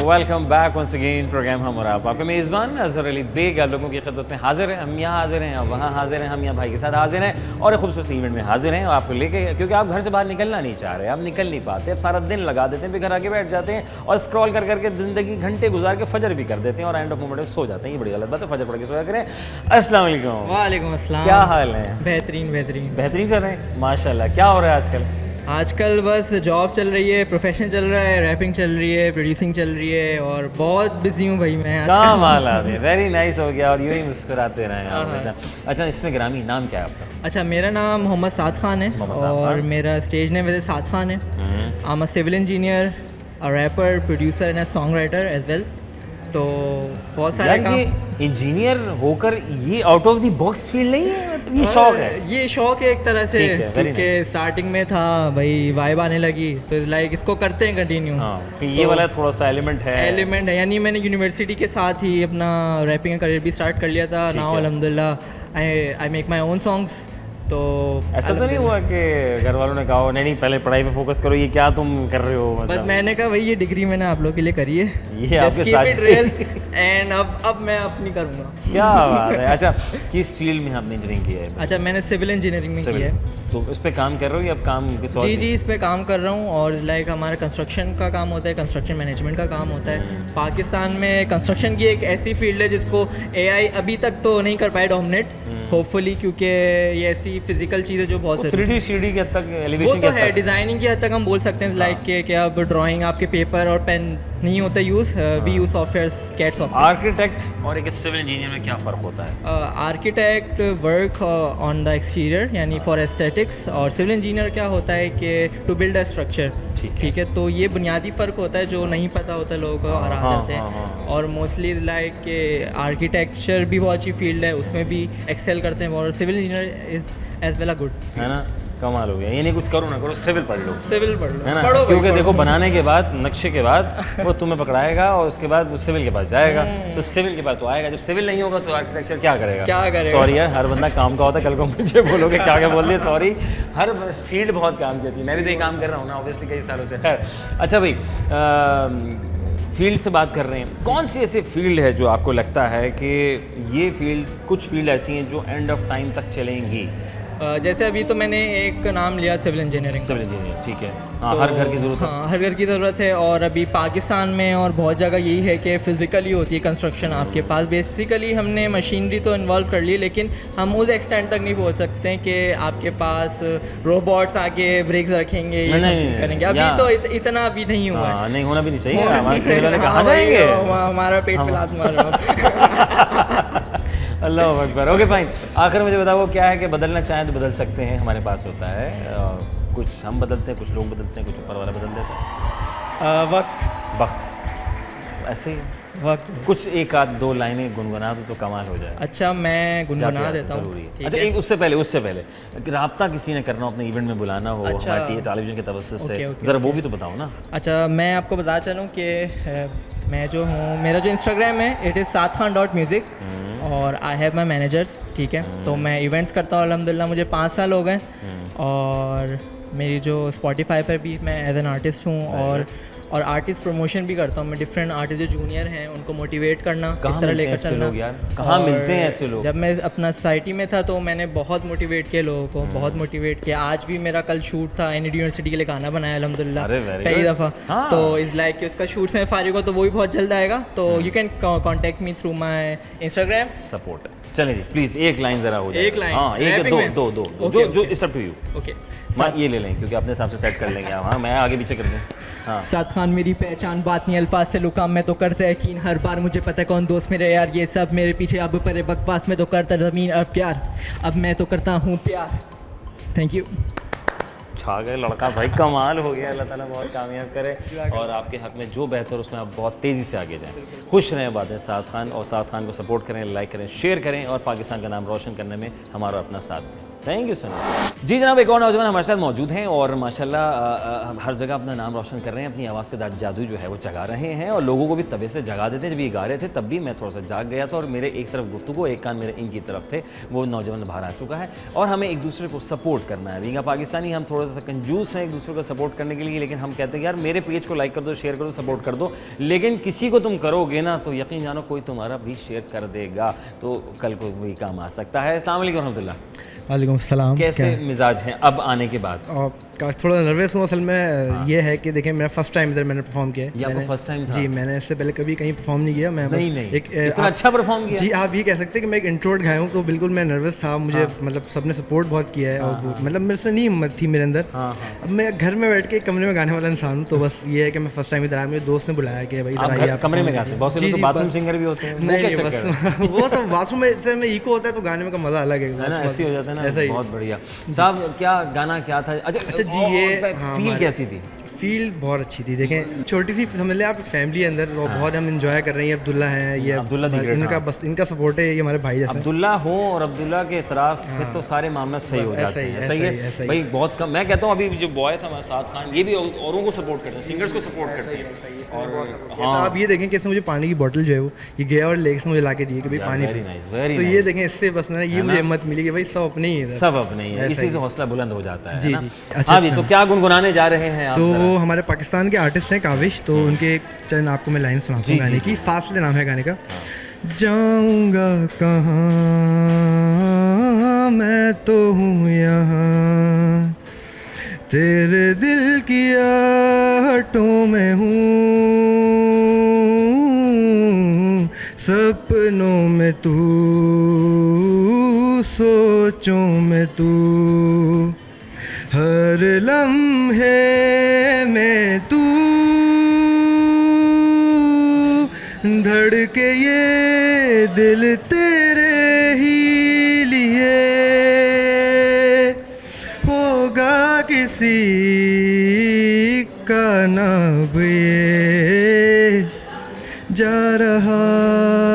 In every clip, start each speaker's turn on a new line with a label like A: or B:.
A: Welcome back once again program हम और आप। आपके मेज़बान अज़हर अली बेग आप लोगों की खिदमत में हाजिर है। हम यहाँ हाजिर हैं, आप वहाँ हाजिर हैं, हम यहाँ भाई के साथ हाजिर हैं और एक खूबसूरत इवेंट में हाजिर हैं आपको लेके, क्योंकि आप घर से बाहर निकलना नहीं चाह रहे, आप निकल नहीं पाते, आप सारा दिन लगा देते हैं, फिर घर आके बैठ जाते हैं और स्क्रॉल कर करके ज़िंदगी घंटे गुजार के फजर भी कर देते हैं और एंड ऑफ मोमेंट में सो जाते हैं। ये बड़ी गलत बात है, फजर पढ़ के सोया करें। अस्सलाम वालेकुम।
B: वालेकुम अस्सलाम।
A: क्या हाल है?
B: बेहतरीन बेहतरीन
A: बेहतरीन चल रहे हैं माशाल्लाह। क्या हो रहा है आजकल?
B: आजकल बस जॉब चल रही है, प्रोफेशन चल रहा है, रैपिंग चल रही है, प्रोड्यूसिंग चल रही है और बहुत बिजी हूँ भाई मैं आजकल।
A: कहाँ माल आ गए, वेरी नाइस हो गया और यूँ ही मुस्कुराते रहें आप। अच्छा, इसमें ग्रामी नाम क्या है आपका?
B: अच्छा, मेरा नाम मोहम्मद साद खान है और मेरा स्टेज नेम वैसे साद खान है। I am a civil engineer, a rapper, producer and a song writer as well. तो बहुत सारे काम।
A: इंजीनियर होकर ये out of the box feel नहीं है, ये शौक है?
B: ये शौक है एक तरह से, क्योंकि स्टार्टिंग में था भाई, वाइब आने लगी तो लाइक इसको करते हैं कंटिन्यू।
A: तो ये वाला थोड़ा सा एलिमेंट है
B: यानी मैंने यूनिवर्सिटी के साथ ही अपना रैपिंग का करियर भी स्टार्ट कर लिया था। नाउ अल्हम्दुलिल्लाह I make my own songs. तो
A: ऐसा तो नहीं हुआ कि घर वालों ने कहा नहीं पहले पढ़ाई पे फोकस करो, ये क्या तुम कर रहे हो? मतलब
B: बस मैंने कहा भाई ये डिग्री मैंने आप लोग के लिए करी है,
A: ये आपके साथ
B: एंड अब मैं अपनी करूँगा।
A: क्या बात है। अच्छा, किस फील्ड में आपने इंजीनियरिंग की है?
B: अच्छा, मैंने सिविल इंजीनियरिंग में की है।
A: तो इस पे काम कर रहे हो या अब काम किस और?
B: जी इस पे काम कर रहा हूँ और लाइक हमारा कंस्ट्रक्शन का काम होता है, कंस्ट्रक्शन मैनेजमेंट का काम होता है। पाकिस्तान में कंस्ट्रक्शन की एक ऐसी फील्ड है जिसको एआई अभी तक तो नहीं कर पाए डोमिनेट, होपफुली, क्योंकि ये ऐसी फिजिकल चीज़ है जो बहुत
A: 3D CAD की हद तक, एलिवेशन
B: वो तो है, डिज़ाइनिंग की हद तक हम बोल सकते हैं लाइक कि अब ड्राइंग आपके पेपर और पेन नहीं होता use, we use software, CAD software.
A: Architect और एक सिविल इंजीनियर में क्या फ़र्क होता है?
B: Architect work on the exterior यानी फॉर एस्थेटिक्स, और सिविल इंजीनियर क्या होता है कि टू बिल्ड अ स्ट्रक्चर। ठीक है, तो ये बुनियादी फ़र्क होता है जो नहीं पता होता लोगों को और आ जाते हैं। और मोस्टली लाइक के आर्किटेक्चर भी बहुत अच्छी फील्ड है, उसमें भी एक्सेल करते हैं और civil engineer is as well a good,
A: है ना? कमाल हो गया। ये नहीं कुछ करो ना करो, सिविल पढ़ लो,
B: सिविल पढ़ लो,
A: है ना? क्योंकि देखो बनाने के बाद, नक्शे के बाद वो तुम्हें पकड़ाएगा और उसके बाद वो सिविल के पास जाएगा, तो सिविल के पास तो आएगा। जब सिविल नहीं होगा तो आर्किटेक्चर क्या करेगा? सॉरी यार, हर बंदा काम का होता है, कल को मुझे बोलोगे क्या क्या बोल दिया, सॉरी। हर फील्ड बहुत काम की होती है, मैं भी तो ये काम कर रहा हूँ ना ऑब्वियसली कई सालों से। खैर, अच्छा भाई, फील्ड से बात कर रहे हैं, कौन सी ऐसी फील्ड है जो आपको लगता है कि ये फील्ड, कुछ फील्ड ऐसी हैं जो एंड ऑफ टाइम तक चलेंगी?
B: जैसे अभी तो मैंने एक नाम लिया सिविल इंजीनियरिंग।
A: सिविल इंजीनियर, ठीक है। हाँ, तो हर घर की ज़रूरत है।
B: हाँ, हर घर की ज़रूरत है और अभी पाकिस्तान में और बहुत जगह यही है कि फ़िज़िकली होती है कंस्ट्रक्शन आपके पास। बेसिकली हमने मशीनरी तो इन्वॉल्व कर ली, लेकिन हम उस एक्सटेंट तक नहीं पहुँच सकते हैं कि आपके पास रोबोट्स आके ब्रेक्स रखेंगे, ये सब करेंगे। अभी तो इतना अभी नहीं हुआ है।
A: नहीं, होना भी नहीं चाहिए। कहाँ जाएंगे?
B: हमारा पेट पे लात मारो।
A: अल्लाह अकबर। ओके फाइन, आखिर मुझे बताओ क्या है कि बदलना चाहें तो बदल सकते हैं, हमारे पास होता है, कुछ हम बदलते हैं, कुछ लोग बदलते हैं, कुछ ऊपर वाला बदल देता है। वक्त ऐसे ही वक्त, कुछ एक आध दो लाइनें गुनगुना दो तो कमाल हो जाए।
B: अच्छा, मैं गुनगुना देता हूँ।
A: अच्छा, एक उससे पहले राब्ता किसी ने करना हो, अपने इवेंट में बुलाना हो, हमारी टेलीविजन के तवज्जुह से, ज़रा वो भी तो बताओ ना।
B: अच्छा, मैं आपको बता चलूँ कि मैं जो हूँ, मेरा जो इंस्टाग्राम है इट इज़ सादखान.music और आई हैव माई मैनेजर्स। ठीक है, तो मैं इवेंट्स करता हूँ अल्हम्दुलिल्लाह, मुझे 5 साल हो गए और मेरी जो स्पॉटिफाई पर भी मैं एज एन आर्टिस्ट हूँ और आर्टिस्ट प्रमोशन भी करता हूँ मैं। डिफरेंट आर्टिस्ट जो जूनियर हैं उनको मोटिवेट करना, इस तरह लेकर चलना।
A: कहाँ मिलते हैं ऐसे लोग?
B: जब मैं अपना सोसाइटी में था तो मैंने बहुत मोटिवेट किया लोगों को, बहुत मोटिवेट किया। आज भी मेरा कल शूट था, NED यूनिवर्सिटी के लिए गाना बनाया अल्हम्दुलिल्लाह पहली दफ़ा। तो इज़ लाइक कि उसका शूट से मैं फारिग हो तो वो भी बहुत जल्द आएगा, तो you can contact me through my Instagram
A: support. चलिए जी, प्लीज़ एक लाइन ज़रा हो जाए।
B: एक लाइन?
A: हाँ, एक दो जो it's up to you.
B: Okay,
A: ये ले लें क्योंकि अपने हिसाब से सेट कर लेंगे। हाँ, मैं आगे पीछे कर दूँ। हाँ।
B: साद खान मेरी पहचान, बात नहीं अल्फाज से लुकाम, मैं तो करता यकीन हर बार, मुझे पता है कौन दोस्त मेरे यार, ये सब मेरे पीछे अब परे बकवास में तो करता ज़मीन और प्यार, अब मैं तो करता हूँ प्यार। Thank you.
A: छा गए लड़का भाई, कमाल हो गया। अल्लाह ताला बहुत कामयाब करे और आपके हक़ में जो बेहतर उसमें आप बहुत तेज़ी से आगे जाएँ। खुश रहें बातें साद खान, और साद खान को सपोर्ट करें, लाइक करें, शेयर करें और पाकिस्तान का नाम रोशन करने में हमारा अपना साथ दें। Thank you so much. जी जनाब, एक और नौजवान हमारे साथ मौजूद हैं और माशाल्लाह हर जगह अपना नाम रोशन कर रहे हैं, अपनी आवाज़ का जादू जो है वो जगा रहे हैं और लोगों को भी तबे से जगा देते हैं। जब ये गा रहे थे तब भी मैं थोड़ा सा जाग गया था और मेरे एक तरफ गुफ्तगू, एक कान मेरे इनकी तरफ थे। वो नौजवान बाहर आ चुका है और हमें एक दूसरे को सपोर्ट करना है। बीइंग पाकिस्तानी हम थोड़ा सा कंजूस हैं एक दूसरे को सपोर्ट करने के लिए, लेकिन हम कहते हैं यार मेरे पेज को लाइक कर दो, शेयर कर दो, सपोर्ट कर दो, लेकिन किसी को तुम करोगे ना तो यकीन जानो कोई तुम्हारा भी शेयर कर देगा, तो कल को भी काम आ सकता है। अस्सलाम वालेकुम रहमतुल्लाह।
C: वालेकुम सलाम।
A: कैसे मिजाज हैं अब आने के बाद?
C: थोड़ा नर्वस हूँ असल में। ये है कि देखिए मेरा फर्स्ट टाइम इधर मैंने परफॉर्म किया है।
A: आपका फर्स्ट टाइम था?
C: जी, मैंने इससे पहले कभी कहीं परफॉर्म नहीं किया। मैं
A: नहीं इतना अच्छा परफॉर्म किया।
C: जी, आप ये कह सकते हैं कि मैं एक इंट्रोवर्ट गाया हूँ, तो बिल्कुल मैं नर्वस था। मुझे मतलब सबने सपोर्ट बहुत किया है और मतलब मेरे से नहीं हिम्मत थी मेरे अंदर। अब मैं घर में बैठ के कमरे में गाने वाला इंसान हूँ, तो बस ये है कि मैं फर्स्ट टाइम इधर आया, मेरे दोस्त ने बुलाया कि भाई इधर आइए।
A: कमरे में गाते हैं बहुत से लोग, तो बाथरूम सिंगर भी होते हैं।
C: नहीं बस वो तो बाथरूम में इको होता है, तो गाने में का मज़ा अलग है।
A: ऐसे हो जाता है ना, बहुत बढ़िया। साहब क्या गाना क्या था? अच्छा जी, ये फील कैसी थी?
C: फील बहुत अच्छी थी। देखें छोटी सी समझ लें आप फैमिली अंदर, और बहुत हम इंजॉय कर रहे हैं। अब्दुल्ला हैं, ये
A: अब्दुल्ला
C: इनका बस इनका सपोर्ट है, ये हमारे भाई जैसे
A: अब्दुल्ला हो और अब्दुल्ला के इतराफ फिर तो सारे मामला सही हो जाते हैं। सही है भाई, बहुत कम। मैं कहता हूँ अभी जो बॉय था हमारा साद खान, ये भी औरों को सपोर्ट करते हैं, सिंगर्स को सपोर्ट करते हैं। और
C: हाँ, आप ये देखें कैसे मुझे पानी की बोतल जो है वो ये गया और लेके मुझे ला के दी कि भाई पानी, तो ये देखें इससे बस ना ये मुझे हिम्मत मिली कि भाई सब अपने ही है,
A: सब अपने ही है। इसी से हौसला बुलंद हो जाता है। जी जी। अच्छा, तो क्या गुनगुनाने जा रहे हैं?
C: तो हमारे पाकिस्तान के आर्टिस्ट हैं काविश, तो उनके चंद आपको मैं लाइन सुनाता हूँ गाने की। फासले नाम है गाने का। जाऊंगा कहाँ, मैं तो हूँ यहाँ, तेरे दिल की आहटों में हूँ, सपनों में तू, सोचों में तू, हर लम्हे में तू, धड़के ये दिल तेरे ही लिए, होगा किसी का ना ये, जा रहा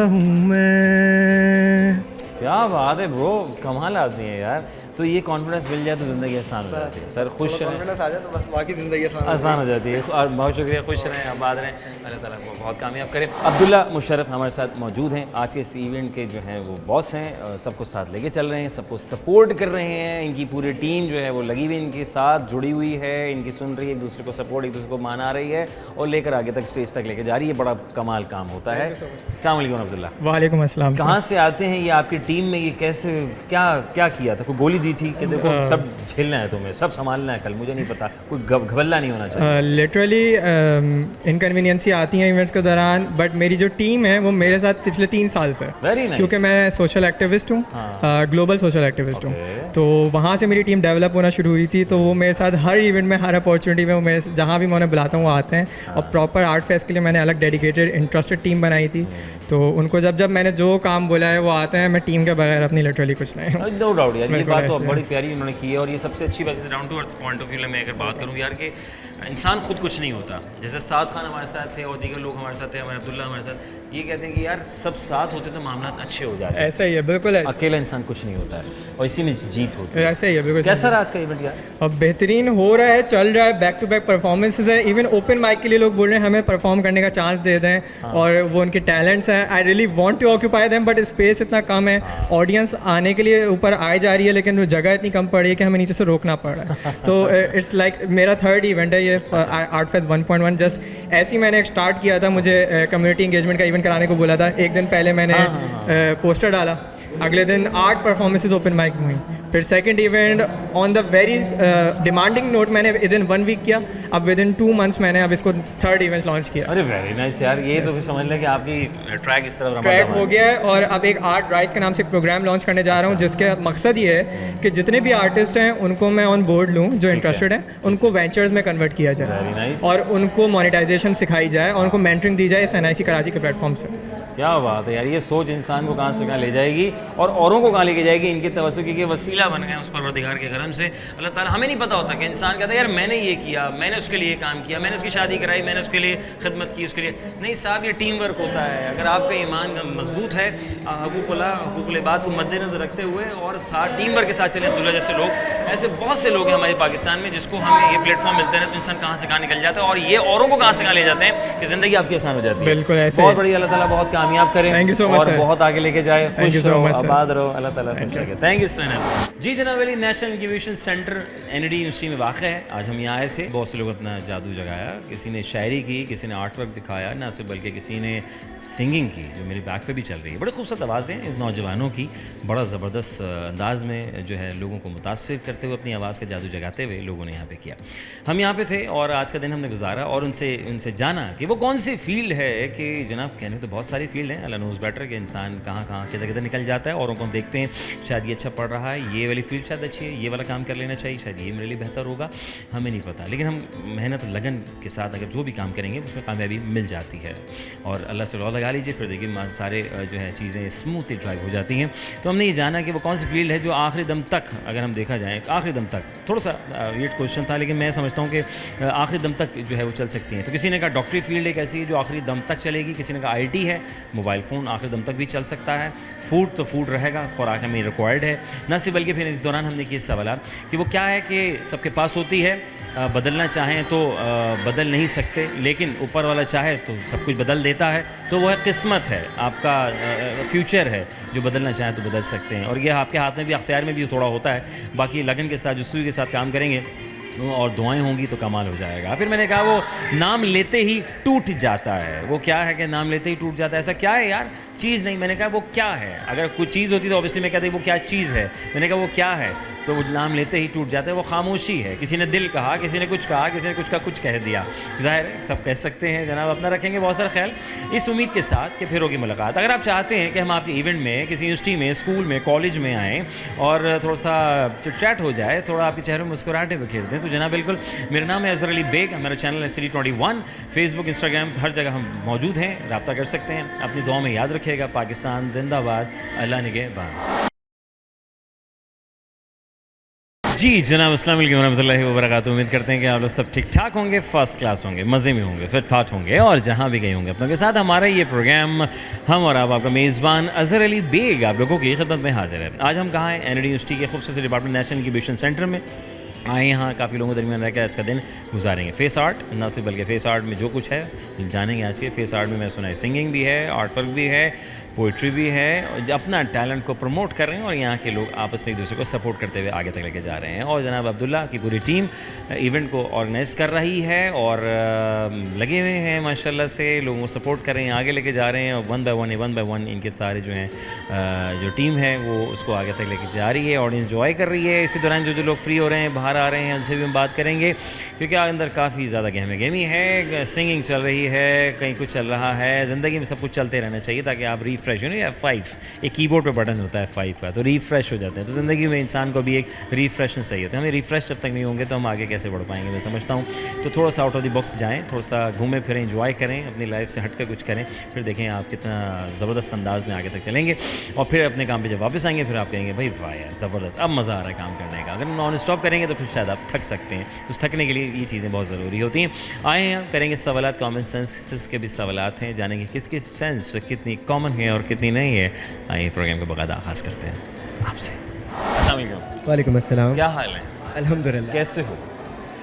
C: हूँ मैं।
A: क्या बात है ब्रो, कमाल आदमी है यार। तो ये कॉन्फिडेंस मिल जाए तो ज़िंदगी आसान हो जाती है। सर खुश रहें,
C: कॉन्फिडेंस आ जाए तो बस बाकी ज़िंदगी
A: आसान हो जाती है। और बहुत शुक्रिया, खुश रहें, आबाद रहें, अल्लाह ताला को बहुत कामयाब करें। अब्दुल्ला मुशर्रफ हमारे साथ मौजूद हैं, आज के इस इवेंट के जो हैं वो बॉस हैं, सबको साथ लेके चल रहे हैं, सबको सपोर्ट कर रहे हैं। इनकी पूरी टीम जो है वो लगी हुई इनके साथ, जुड़ी हुई है, इनकी सुन रही है, एक दूसरे को सपोर्ट, एक दूसरे को माना रही है और लेकर आगे तक स्टेज तक लेके जा रही है। बड़ा कमाल काम होता है। अस्सलाम वालेकुम अब्दुल्ला।
B: वालेकुम अस्सलाम।
A: कहाँ से आते हैं ये आपकी टीम में? ये कैसे क्या किया था? कोई गोली दी थी कि देखो सब झेलना है तुम्हें, सब संभालना है, कल मुझे नहीं पता, कोई घबल्ला नहीं होना चाहिए?
B: लिटरली इनकन्वीनियंसी आती हैं इवेंट्स के दौरान, बट मेरी जो टीम है वो मेरे साथ पिछले 3 साल से, क्योंकि मैं सोशल एक्टिविस्ट हूँ, ग्लोबल सोशल एक्टिविस्ट हूँ, तो वहाँ से मेरी टीम डेवलप होना शुरू हुई थी। तो वो मेरे साथ हर इवेंट में, हर अपॉर्चुनिटी में, वो मेरे जहाँ भी मैं उन्हें बुलाता हूँ वो आते हैं। और प्रॉपर आर्ट फेस्ट के लिए मैंने अलग डेडिकेटेड इंटरेस्टेड टीम बनाई थी, तो उनको जब मैंने जो काम बोला है वो आते हैं। मैं टीम के बगैर अपनी लिटरली कुछ नहीं।
A: नो डाउट यार, ये बात तो बड़ी प्यारी उन्होंने की है और ये सबसे अच्छी बात है। Down to earth point of view में अगर बात करूँ यार कि इंसान खुद कुछ नहीं होता। जैसे साद खान हमारे साथ थे और दीगर लोग हमारे साथ थे, हमारे अब्दुल्ला हमारे साथ, ये कहते हैं कि यार सब साथ होते तो मामला अच्छे हो जाते।
B: ऐसा ही है, बिल्कुल ऐसा।
A: अकेला इंसान कुछ नहीं होता है और इसी में जीत होती है।
B: ऐसा ही है, बिल्कुल।
A: कैसा रहा आज का इवेंट यार?
B: अब बेहतरीन हो रहा है, चल रहा है, बैक टू बैक परफॉर्मेंसेज है। इवन ओपन माइक के लिए लोग बोल रहे हैं हमें परफॉर्म करने का चांस दे दें, और वो उनके टैलेंट्स हैं। I really want to occupy them, but space इतना कम है, ऑडियंस आने के लिए ऊपर आई जा रही है, लेकिन जगह इतनी कम पड़ी है कि हमें नीचे से रोकना पड़ रहा है। सो इट्स लाइक मेरा 3rd इवेंट है ये आर्ट फेस्ट 1.1। जस्ट ऐसे ही मैंने एक स्टार्ट किया था, मुझे कम्युनिटी इंगेजमेंट का इवेंट कराने को बोला था। एक दिन पहले मैंने पोस्टर डाला, अगले दिन 8 परफॉर्मेंसेज ओपन माइक में हुई। फिर second event on the very demanding note मैंने विद इन 1 वीक किया। अब विद इन 2 मंथ्स मैंने अब इसको 3rd इवेंट लॉन्च किया।
A: अरे वेरी नाइस यार, ये तो समझ लें कि आपकी ट्रैक इस तरफ
B: ट्रैक हो गया है। और अब एक आर्ट राइज के नाम से एक प्रोग्राम लॉन्च करने जा रहा हूँ, जिसके मकसद ये है कि जितने भी आर्टिस्ट हैं उनको मैं ऑन बोर्ड लूँ, जो इंटरेस्टेड हैं उनको वेंचर्स में कन्वर्ट किया जाए और उनको मोनेटाइजेशन सिखाई जाए और उनको मेंटरिंग दी जाए इस NIC कराची के प्लेटफॉर्म से।
A: क्या बात है यार, ये सोच इंसान को कहाँ से कहाँ ले जाएगी और औरों को कहाँ लेके जाएगी इनके तवज्जो की वसीला वसीला बन गए उस परवरदिगार के करम से। अल्लाह ताला, हमें नहीं पता होता कि इंसान कहता है यार मैंने ये किया, मैंने उसके लिए काम किया, मैंने उसकी शादी कराई, मैंने उसके लिए खिदमत की, उसके लिए नहीं साहब, ये टीम वर्क होता है। अगर आपका ईमान मजबूत है, हकूक़ुल इबाद को मद्देनज़र रखते हुए और साथ टीम वर्क के साथ चले, अब्दुल्ला जैसे लोग, ऐसे बहुत से लोग हैं हमारे पाकिस्तान में जिसको हमें ये प्लेटफॉर्म मिलते हैं तो इंसान कहाँ से कहाँ निकल जाता है और ये औरों को कहाँ से कहाँ ले जाते हैं कि ज़िंदगी आपकी आसान हो जाती है।
B: बिल्कुल ऐसे।
A: बहुत बढ़िया, अल्लाह ताला बहुत कामयाब करें।
B: थैंक यू सो मच
A: और बहुत आगे लेके जाए।
B: थैंक यू सो मच,
A: आबाद रहो, अल्लाह ताला खुश रखे। थैंक यू सो मच जी। जनाब Ali national incubation centre NED university में वाक़ है। आज हम यहाँ आए थे, बहुत से लोग अपना जादू जगाया, किसी ने शायरी की, किसी ने आर्ट वर्क दिखाया, ना सिर्फ बल्कि किसी ने सिंगिंग की जो मेरी बैक पे भी चल रही है। बड़े खूबसूरत आवाज़ें इस नौजवानों की, बड़ा ज़बरदस्त अंदाज में जो है लोगों को मुतासिर करते हुए अपनी आवाज़ का जादू जगाते हुए लोगों ने यहाँ पे किया। हम यहाँ पे थे और आज का दिन हमने गुजारा और उनसे जाना कि वो कौन सी फील्ड है कि जनाब कहने तो बहुत सारी फील्ड हैं, अल्लाह नोज़ बेटर कि इंसान कहाँ कहाँ किधर किधर निकल जाता है। औरों को हम देखते हैं शायद ये अच्छा पढ़ रहा है, ये वाली फील्ड शायद अच्छी है, ये वाला काम कर लेना चाहिए, शायद ये मेरे लिए बेहतर होगा, हमें नहीं पता। लेकिन हम मेहनत लगन के साथ अगर जो भी काम करेंगे उसमें कामयाबी मिल जाती है और अल्लाह से दुआ लगा लीजिए, फिर देखिए सारे जो है चीज़ें स्मूथली ड्राइव हो जाती हैं। तो हमने ये जाना कि वो कौन सी फील्ड है जो आखिरी दम तक, अगर हम देखा जाए आखिरी दम तक, थोड़ा सा वेट क्वेश्चन था लेकिन मैं समझता हूँ कि आखिरी दम तक जो है वो चल सकती हैं। तो किसी ने कहा डॉक्टरी फील्ड एक ऐसी है जो आखिरी दम तक चलेगी, किसी ने कहा IT है, मोबाइल फ़ोन आखिरी दम तक भी चल सकता है, फूड तो फूड रहेगा, खुराक हमें रिक्वायर्ड है ना सिर्फ, बल्कि फिर इस दौरान हमने किया सवाल कि वो क्या है कि सबके पास होती है, बदलना चाहें तो बदल नहीं सकते, लेकिन ऊपर वाला चाहे तो सब कुछ बदल देता है। तो वो है किस्मत है, आपका फ्यूचर है, जो बदलना चाहें तो बदल सकते हैं और यह आपके हाथ में भी, अख्तियार में भी थोड़ा होता है। बाकी लगन के साथ, जुस्सू के साथ काम करेंगे और दुआएं होंगी तो कमाल हो जाएगा। फिर मैंने कहा वो नाम लेते ही टूट जाता है, वो क्या है कि नाम लेते ही टूट जाता है, ऐसा क्या है यार? चीज़ नहीं। मैंने कहा वो क्या है? अगर कोई चीज़ होती तो ऑब्वियसली मैं कहता वो क्या चीज़ है। मैंने कहा वो क्या है, तो वो नाम लेते ही टूट जाता है, वो खामोशी है। किसी ने दिल कहा, किसी ने कुछ कहा, किसी ने कुछ का कुछ कह दिया। ज़ाहिर है सब कह सकते हैं, जनाब अपना रखेंगे बहुत सारा ख्याल, इस उम्मीद के साथ कि फिर होगी मुलाकात। अगर आप चाहते हैं कि हम आपके इवेंट में, किसी यूनिवर्सिटी में, स्कूल में, कॉलेज में आएँ और थोड़ा सा चिट-चैट हो जाए, थोड़ा आपके चेहरे में मुस्कुराहटें बिखेर दें, तो जनाब बिल्कुल, मेरा नाम है अज़हर अली बेग, मेरा चैनल है City21, फेसबुक, इंस्टाग्राम, हर जगह हम मौजूद हैं, रब्ता कर सकते हैं। अपनी दुआ में याद रखिएगा, पाकिस्तान जिंदाबाद, अल्लाह निगहबान। जी जनाब, अस्सलाम वालेकुम रहमतुल्लाहि व बरकातुहू। उम्मीद करते हैं कि आप लोग सब ठीक ठाक होंगे, फर्स्ट क्लास होंगे, मज़े में होंगे, फिट फाट होंगे और जहाँ भी गए होंगे अपनों के साथ। हमारा ये प्रोग्राम हम और आप, आपका मेज़बान अज़हर अली बेग आप लोगों की खिदमत में हाजिर है। आज हम कहाँ हैं? NED यूनिवर्सिटी के खूबसूरत डिपार्टमेंट नेशनल इंक्यूबेशन सेंटर में आए। यहाँ काफ़ी लोगों के दरमियान रह कर आज का दिन गुजारेंगे। फेस आर्ट, ना सिर्फ बल्कि फेस आर्ट में जो कुछ है जानेंगे आज के। फेस आर्ट में मैं सुना है सिंगिंग भी है, आर्ट वर्क भी है, पोइट्री भी है, अपना टैलेंट को प्रमोट कर रहे हैं और यहाँ के लोग आपस में एक दूसरे को सपोर्ट करते हुए आगे तक लेके जा रहे हैं। और जनाब अब्दुल्ला की पूरी टीम इवेंट को ऑर्गेनाइज़ कर रही है और लगे हुए हैं माशाल्लाह से, लोगों को सपोर्ट कर रहे हैं, आगे लेके जा रहे हैं। और वन बाय वन इनके सारे जो हैं जो टीम है वो उसको आगे तक लेके जा रही है, ऑडियंस एंजॉय कर रही है। इसी दौरान जो लोग फ्री हो रहे हैं, बाहर आ रहे हैं, उनसे भी हम बात करेंगे क्योंकि अंदर काफ़ी ज़्यादा गहमी है, सिंगिंग चल रही है, कहीं कुछ चल रहा है। ज़िंदगी में सब कुछ चलते रहना चाहिए ताकि आप रिफ्रेश, F5 एक कीबोर्ड पे बटन होता है 5 का, तो रिफ्रेश हो जाते हैं। तो ज़िंदगी में इंसान को भी एक रिफ्रेशनेस चाहिए होता है। हमें रिफ्रेश जब तक नहीं होंगे तो हम आगे कैसे बढ़ पाएंगे, मैं समझता हूँ। तो थोड़ा सा आउट ऑफ द बॉक्स जाएँ, थोड़ा सा घूमें फिरें, एंजॉय करें, अपनी लाइफ से हट कर कुछ करें, फिर देखें आप कितना ज़बरदस्त अंदाज में आगे तक चलेंगे। और फिर अपने काम पर जब वापस आएंगे फिर आप कहेंगे भाई वाह यार ज़बरदस्त, अब मज़ा आ रहा है काम करने का। अगर नॉन स्टॉप करेंगे तो फिर शायद आप थक सकते हैं। उस थकने के लिए ये चीज़ें बहुत ज़रूरी होती हैं। आए हैं, करेंगे सवालात, कॉमन सेंस के भी सवालात हैं, जानेंगे किसकी सेंस कितनी कॉमन है और कितनी नहीं है। आइए प्रोग्राम का बाकायदा आगाज़ करते हैं आपसे। अस्सलाम वालेकुम।
B: वालेकुम अस्सलाम।
A: क्या हाल है?
B: अल्हम्दुलिल्लाह।
A: कैसे हो?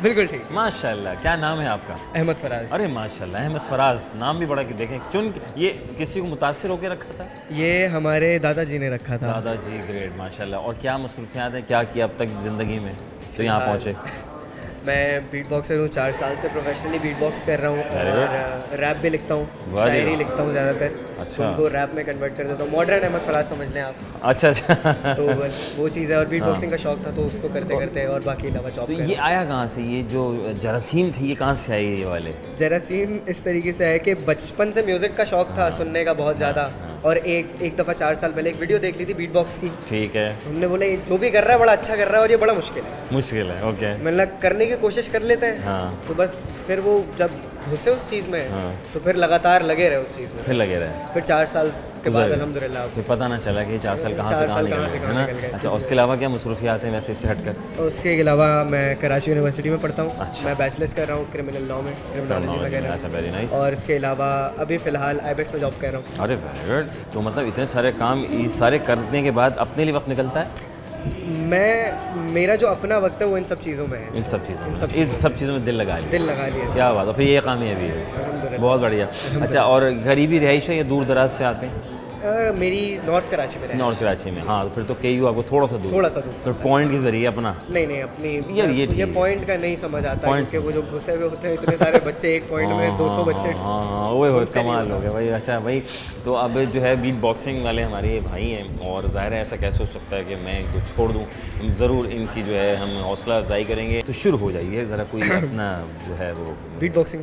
B: बिल्कुल ठीक।
A: माशाल्लाह। क्या नाम है आपका?
B: अहमद फराज।
A: अरे माशाल्लाह, अहमद फराज, नाम भी बड़ा कि देखें चुन, ये किसी को मुतासिर होकर रखा था?
B: ये हमारे दादाजी ने रखा था।
A: दादाजी, ग्रेट माशाल्लाह। और क्या मसरूफियात है, क्या किया अब तक ज़िंदगी में तो यहाँ पहुँचे?
B: मैं बीट बॉक्सर हूँ, 4 साल से प्रोफेशनली बीट बॉक्स कर रहा हूँ और रैप भी लिखता हूँ, शायरी लिखता हूँ ज़्यादातर।
A: अच्छा।
B: उनको रैप में कन्वर्ट कर देता हूँ, मॉडर्न अहमद फराज समझ लें आप।
A: अच्छा अच्छा।
B: तो बस वो चीज़ है। और बीट बॉक्सिंग का शौक था तो उसको करते करते और बाकी अलावा जॉब।
A: तो ये आया कहाँ से, ये जो जरासीम थी ये कहाँ से आई ये वाले?
B: जरासीम इस तरीके से है कि बचपन से म्यूज़िक का शौक था, सुनने का बहुत ज़्यादा। और एक दफ़ा 4 साल पहले एक वीडियो देख ली थी बीट बॉक्स की।
A: ठीक है।
B: हमने बोले जो भी कर रहा है बड़ा अच्छा कर रहा है और ये बड़ा मुश्किल है।
A: मुश्किल है, ओके।
B: मतलब करने की कोशिश कर लेते हैं।
A: हाँ।
B: तो बस फिर वो जब
D: घुसे उस चीज़ में तो फिर लगातार लगे रहे उस चीज़ में,
A: फिर लगे रहे,
D: फिर 4 साल के बाद अल्हम्दुलिल्लाह
A: फिर पता ना चला कि 4 साल कहाँ से कहाँ निकल गए, है ना। अच्छा, उसके अलावा क्या मसरूफियात हैं वैसे इससे हटकर?
D: उसके अलावा मैं कराची यूनिवर्सिटी में पढ़ता हूँ। मैं बैचलर्स कर रहा हूँ क्रिमिनल लॉ में, क्रिमिनोलॉजी वगैरह।
A: अच्छा, वेरी नाइस।
D: और इसके अलावा अभी फ़िलहाल आईबेक्स में जॉब कर रहा हूँ।
A: अरे वेरी गुड। तो मतलब इतने सारे काम ये सारे करने के बाद अपने लिए वक्त निकलता है?
D: मेरा जो अपना वक्त है वो इन सब चीज़ों में है।
A: इन सब चीज़ों में दिल लगा लिया। क्या बात है, फिर ये कामयाबी है, बहुत बढ़िया। अच्छा, और गरीबी रिहाइश है या दूर दराज से आते हैं?
D: मेरी नॉर्थ कराची में है।
A: नॉर्थ कराची में, हाँ, तो फिर तो KU आपको थोड़ा सा दूर। तो पॉइंट के जरिए अपना
D: नहीं अपनी
A: यार
D: ये पॉइंट का नहीं समझ आता क्योंकि वो जो घुसे हुए होते हैं इतने सारे बच्चे एक पॉइंट में 200 बच्चे।
A: हाँ, वो कमाल हो गया भाई। अच्छा भाई, तो अब जो है बीट बॉक्सिंग वाले हमारे भाई हैं, और ज़ाहिर है ऐसा कैसे हो सकता है कि मैं इनको छोड़ दूँ। हम ज़रूर इनकी जो है हम हौसला अफजाई करेंगे। तो शुरू हो जाइए ज़रा, कोई अपना जो है वो
D: बीट बॉक्सिंग।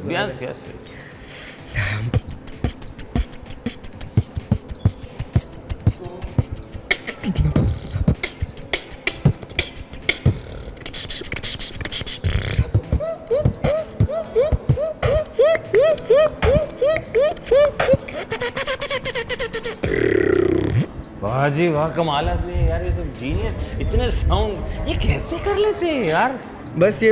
A: वाह जी वाह, कमाल आदमी है यार, ये तो जीनियस। इतने साउंड ये कैसे कर लेते हैं यार?
D: बस ये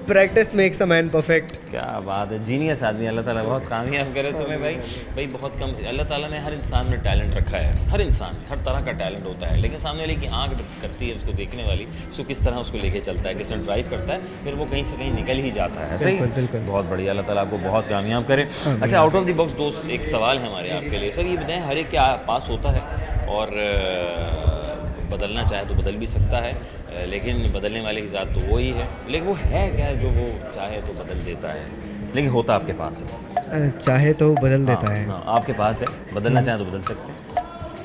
D: practice makes a man perfect.
A: क्या बात है, जीनियस आदमी। अल्लाह ताला बहुत कामयाब करे तुम्हें भाई। बहुत कम, अल्लाह ताला ने हर इंसान में टैलेंट रखा है। हर इंसान में हर तरह का टैलेंट होता है, लेकिन सामने वाले की आँख करती है उसको देखने वाली, उसको किस तरह उसको लेके चलता है, किस तरह ड्राइव करता है, फिर वो कहीं से कहीं निकल ही जाता है। सही,
D: बिल्कुल।
A: बहुत बढ़िया, अल्लाह ताला आपको बहुत कामयाब करे। अच्छा, आउट ऑफ द बॉक्स दोस्त एक सवाल है हमारे आपके लिए। सर ये बताएं, हर एक के पास होता है और बदलना चाहे तो बदल भी सकता है, लेकिन बदलने वाले की ज़ात तो वो ही है, लेकिन वो है क्या जो वो चाहे तो बदल देता है, लेकिन होता आपके पास है?
D: चाहे तो बदल देता है।
A: हाँ, आपके पास है, बदलना चाहे तो बदल सकते हैं।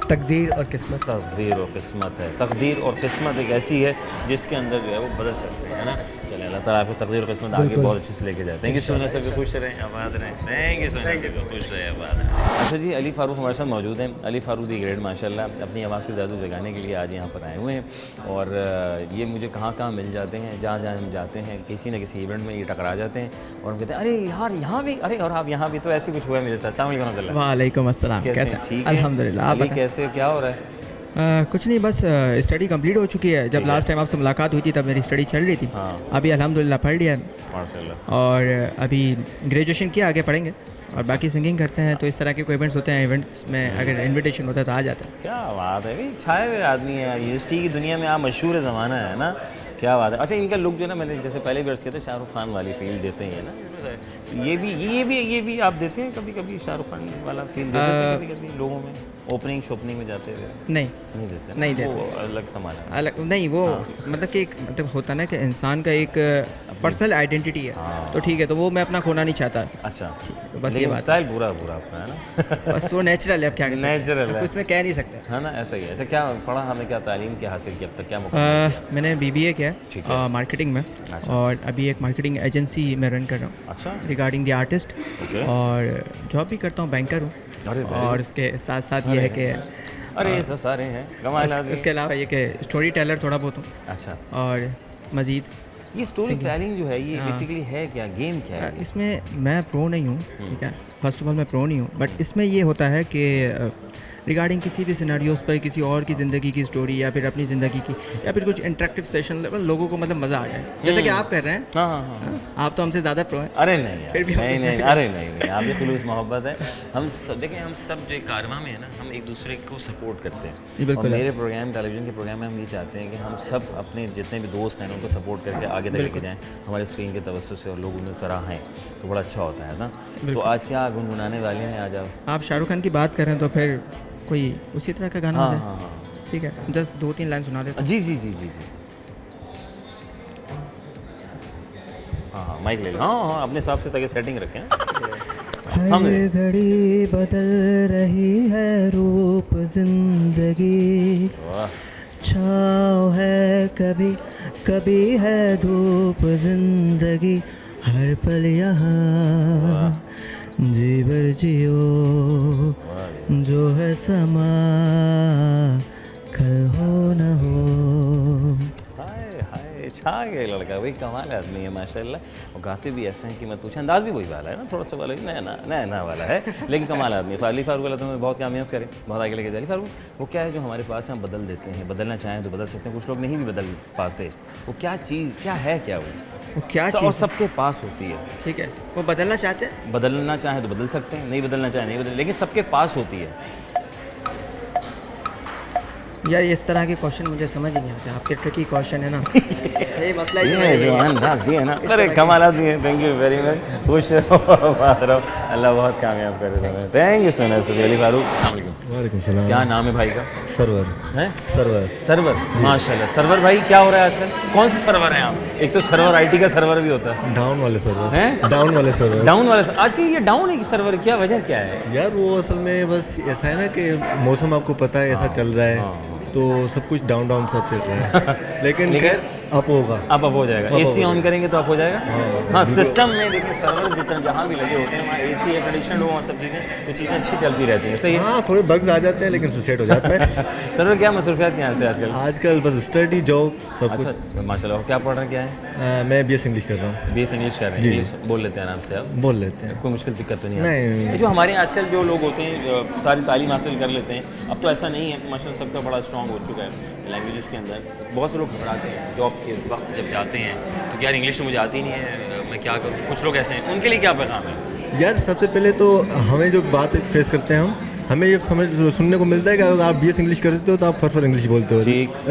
D: तकदीर और किस्मत।
A: तकदीर और किस्मत है। तकदीर और किस्मत एक ऐसी है जिसके अंदर जो है वो बदल सकते हैं, है ना। चलिए, अल्लाह ताला आपको तकदीर और किस्मत आगे बहुत अच्छे से लेके जाए। थैंक यू सोना सर, खुश रहें, आबाद रहें। थैंक यू सोना सर, खुश रहें, आबाद रहें। अच्छा जी, अली फ़ारूक हमारे साथ मौजूद हैं। अली फ़ारूक दी ग्रेड माशाल्लाह अपनी आवाज़ के जादू जगाने के लिए आज यहाँ पर आए हुए हैं, और ये मुझे कहाँ कहाँ मिल जाते हैं, जहाँ जहाँ हम जाते हैं किसी न किसी इवेंट में ये टकरा जाते हैं, और हम कहते हैं अरे यार यहाँ भी, अरे और आप यहाँ भी। तो ऐसे कुछ हुआ है मेरे साथ। अस्सलाम वालेकुम।
B: वालेकुम अस्सलाम, कैसे?
A: ठीक है,
B: अल्हम्दुलिल्लाह। आप
A: कैसे, क्या हो रहा है?
B: कुछ नहीं, बस स्टडी कंप्लीट हो चुकी है। जब लास्ट टाइम आपसे मुलाकात हुई थी तब मेरी स्टडी चल रही थी। अभी अल्हम्दुलिल्लाह पढ़ लिया है
A: माशाल्लाह,
B: और अभी ग्रेजुएशन किया, आगे पढ़ेंगे और बाकी सिंगिंग करते हैं। तो इस तरह के कोई इवेंट्स होते हैं, इवेंट्स में अगर इनविटेशन होता है तो आ जाता है।
A: क्या बात है भाई, छाए हुए आदमी है यूनिवर्सिटी की दुनिया में, आप मशहूर ज़माना है ना। क्या बात है। अच्छा, इनका लुक जो है ना, मैंने जैसे पहले भी अर्ज़ किया था, शाहरुख खान वाली फील देते हैं ना। ये भी आप देते हैं कभी कभी शाहरुख खान वाला फील देते हैं कभी कभी लोगों में, ओपनिंग शोपनिंग में जाते हुए? नहीं देते। वो अलग समान है,
B: अलग नहीं वो। मतलब कि एक मतलब होता ना कि इंसान का एक पर्सनल आइडेंटिटी है। तो ठीक है, तो वो मैं अपना खोना नहीं चाहता।
A: अच्छा,
B: तो बस ये बात।
A: स्टाइल पूरा अपना है ना।
B: बस वो नेचुरल है, अब क्या
A: नेचुरल है,
B: उसमें कह नहीं सकते,
A: है ना। ऐसा ही है। अच्छा, क्या पढ़ा हमने, क्या तालीम क्या हासिल की अब तक, क्या?
B: मैंने BBA किया मार्केटिंग में, और अभी एक मार्केटिंग एजेंसी में रन कर रहा हूँ।
A: अच्छा,
B: रिगार्डिंग द आर्टिस्ट, और जॉब भी करता हूँ, बैंकर हूँ। और उसके साथ साथ ये है कि
A: अरे ये तो सारे हैं कमाल आदमी।
B: इसके अलावा ये कि स्टोरी टेलर थोड़ा बहुत हूँ।
A: अच्छा,
B: और मज़ीद
A: ये स्टोरी टेलिंग जो है ये बेसिकली है क्या, गेम क्या है?
B: इसमें मैं प्रो नहीं हूँ, ठीक है। फर्स्ट ऑफ ऑल मैं प्रो नहीं हूँ, बट इसमें ये होता है कि रिगार्डिंग किसी भी सिनेरियोस पर किसी और की ज़िंदगी की स्टोरी, या फिर अपनी ज़िंदगी की, या फिर कुछ इंटरेक्टिव सेशन लेवल, लोगों को मतलब मज़ा आ जाए, जैसे कि आप कर रहे हैं।
A: हाँ।
B: आप तो हमसे ज़्यादा प्रो हैं।
A: अरे नहीं
B: फिर भी
A: नहीं, अरे नहीं, आप ये खुलूस मोहब्बत है। हम सब देखें, हम सब जो कारवां में है ना, हम एक दूसरे को सपोर्ट करते हैं। और मेरे प्रोग्राम, टेलीविज़न के प्रोग्राम में हम ये चाहते हैं कि हम सब अपने जितने भी दोस्त हैं उनको सपोर्ट करके आगे तक लेके जाएँ, हमारे स्क्रीन के तवज्जो से, और लोग उन्हें सराहें तो बड़ा अच्छा होता है ना। तो आज क्या गुनगुनाने वाले हैं? आज
B: आप शाहरुख खान की बात कर रहे हैं, तो फिर कोई उसी तरह का गाना हो जाए। ठीक है, जस्ट 2-3 लाइन सुना देता हूं।
A: जी। हाँ, माइक ले लो। हाँ, अपने हिसाब से ताकि सेटिंग रखें।
B: हर घड़ी बदल रही है रूप जिंदगी, छाँव है कभी कभी है धूप जिंदगी, हर पल यहाँ जी भर जियो, जो है समा कल हो न हो।
A: हाय छा गया लड़का, वही कमाल आदमी है माशाल्लाह। और गाते भी ऐसे हैं कि मत पूछे, अंदाज भी वही वाला है ना, थोड़ा सा वाला नया वाला है, लेकिन कमाल आदमी है। अली फारूक वाला तो मैं बहुत कामयाब करे, बहुत आगे लेके जाए। अली फारूक वो क्या है जो हमारे पास हम बदल देते हैं, बदलना चाहें तो बदल सकते हैं, कुछ लोग नहीं भी बदल पाते। वो क्या चीज़ क्या है, क्या
B: वो क्या चीज़
A: सबके पास होती है,
B: ठीक है, वो बदलना चाहते हैं,
A: बदलना चाहें तो बदल सकते हैं, नहीं बदलना चाहें नहीं बदल, लेकिन सबके पास होती है।
B: यार इस तरह के क्वेश्चन मुझे समझ नहीं आते, आपके ट्रिकी क्वेश्चन है ना। यही मसला
A: ये है जो अंदाज दिए ना, अरे कमाल आदमी है। थैंक यू वेरी मच, खुश रहो, बात रहो, अल्लाह बहुत कामयाब करे। Thank you so much Ali Farooq.
C: वालेकुम सलाम।
A: क्या नाम है भाई का?
C: सरवर
A: है,
C: सरवर
A: माशाल्लाह। सरवर भाई क्या हो रहा है आजकल, कौन सा सर्वर है आप? एक तो सर्वर आईटी का सर्वर भी होता है,
C: डाउन वाले सर्वर
A: हैं,
C: डाउन वाले
A: आज की ये डाउन है कि सर्वर, क्या वजह क्या है
C: यार? वो असल में बस ऐसा है ना कि मौसम आपको पता है ऐसा चल रहा है, तो सब कुछ डाउन सा चल रहा है। लेकिन खैर अप होगा,
A: अब हो जाएगा। एसी ऑन करेंगे तो अप हो जाएगा। हाँ, सिस्टम में देखिए सर्वर जितने जहाँ भी लगे होते हैं वहाँ एसी है, कंडीशन हो, सब चीज़ें, तो चीज़ें अच्छी चलती रहती हैं। सही है।
C: हाँ, थोड़े बग्स आ जाते हैं लेकिन सेट हो जाता है।
A: सर्वर क्या मसरूफियात यहाँ से
C: आजकल बस स्टडी जॉब सब कुछ।
A: अच्छा माशाल्लाह। क्या पढ़ रहे हैं, क्या है?
C: मैं BS इंग्लिश कर रहा हूँ।
A: BS इंग्लिश कर रहे हैं, इंग्लिश बोल लेते हैं आराम से, आप
C: बोल लेते हैं,
A: कोई मुश्किल दिक्कत तो नहीं
C: नहीं।
A: जो हमारे आजकल जो लोग होते हैं सारी तालीम हासिल कर लेते हैं, अब तो ऐसा नहीं है, माशाल्लाह सबका बड़ा स्ट्रॉन्ग हो चुका है लैंग्वेजेस के अंदर। बहुत से लोग घबराते हैं जॉब के वक्त जब जाते हैं तो यार इंग्लिश तो मुझे आती नहीं है, मैं क्या करूँ। कुछ लोग ऐसे हैं, उनके लिए क्या पैगाम है?
C: यार सबसे पहले तो हमें जो बात फेस करते हैं हमें ये सुनने को मिलता है कि अगर आप BS इंग्लिश करते हो तो आप फर इंग्लिश बोलते हो।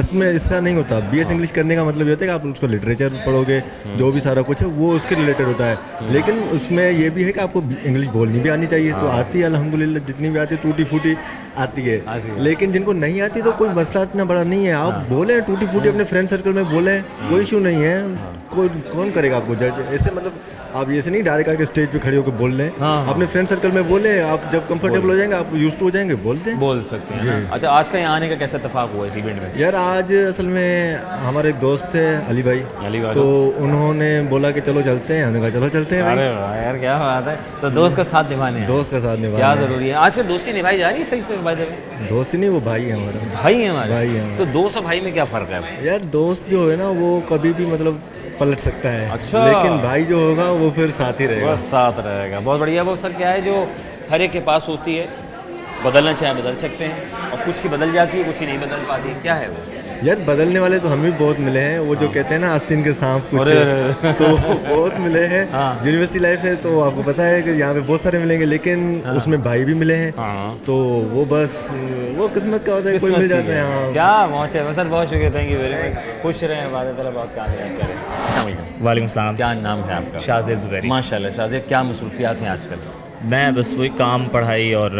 C: इसमें ऐसा नहीं होता। BS इंग्लिश करने का मतलब ये होता है कि आप उसको लिटरेचर पढ़ोगे, जो भी सारा कुछ है वो उसके रिलेटेड होता है। लेकिन उसमें ये भी है कि आपको इंग्लिश बोलनी भी आनी चाहिए। तो आती है अल्हम्दुलिल्लाह, जितनी भी आती है टूटी फूटी आती है। लेकिन जिनको नहीं आती तो कोई मसला इतना बड़ा नहीं है, आप बोलें टूटी फूटी अपने फ्रेंड सर्कल में बोलें, कोई इशू नहीं है। कोई कौन करेगा आपको जज? ऐसे मतलब आप ऐसे नहीं डायरेक्ट आके स्टेज पे खड़े होकर बोल लें। अपने फ्रेंड सर्कल में बोले, आप जब कंफर्टेबल हो जाएंगे, आप यूज्ड टू हो जाएंगे, बोल सकते हैं।
A: अच्छा, आज का यहाँ आने का कैसा इत्तेफाक हुआ इस इवेंट में?
C: यार आज असल में हमारे एक दोस्त थे अली भाई, तो उन्होंने बोला कि चलो चलते हैं। हमने कहा चलो चलते हैं।
A: अरे यार क्या बात है। तो दोस्त का साथ निभाने,
C: दोस्त का साथ निभाना
A: क्या जरूरी है। आजकल दोस्ती निभाई जा रही है सही से?
C: दोस्ती नहीं, वो भाई है हमारा।
A: भाई है हमारे?
C: भाई है।
A: तो दोस्त और भाई में क्या फ़र्क है?
C: यार दोस्त जो है ना वो कभी भी मतलब पलट सकता है।
A: अच्छा।
C: लेकिन भाई जो होगा वो फिर साथ ही रहेगा।
A: बस साथ रहेगा, बहुत बढ़िया। वो सर क्या है जो हर एक के पास होती है, बदलना चाहे बदल सकते हैं, और कुछ की बदल जाती है, कुछ की नहीं बदल पाती है। क्या है वो?
C: यार बदलने वाले तो हम भी बहुत मिले हैं। वो जो कहते हैं ना आस्तीन के सांप कुछ, तो बहुत मिले हैं। यूनिवर्सिटी लाइफ है तो आपको पता है कि यहाँ पे बहुत सारे मिलेंगे, लेकिन उसमें भाई भी मिले हैं। तो वो बस वो किस्मत का होता है, कोई मिल जाता है।
A: क्या मौज है सर, बहुत शुक्रिया, थैंक यू वेरी मच। खुश रहें, बात ताला बहुत कामयाब करें।
E: वालेकुम सलाम।
A: क्या नाम है आपका?
E: शाहजेब ज़ुबैरी।
A: माशाल्लाह। शाहजेब, क्या मसरूफियात हैं आजकल?
E: मैं बस वही काम, पढ़ाई और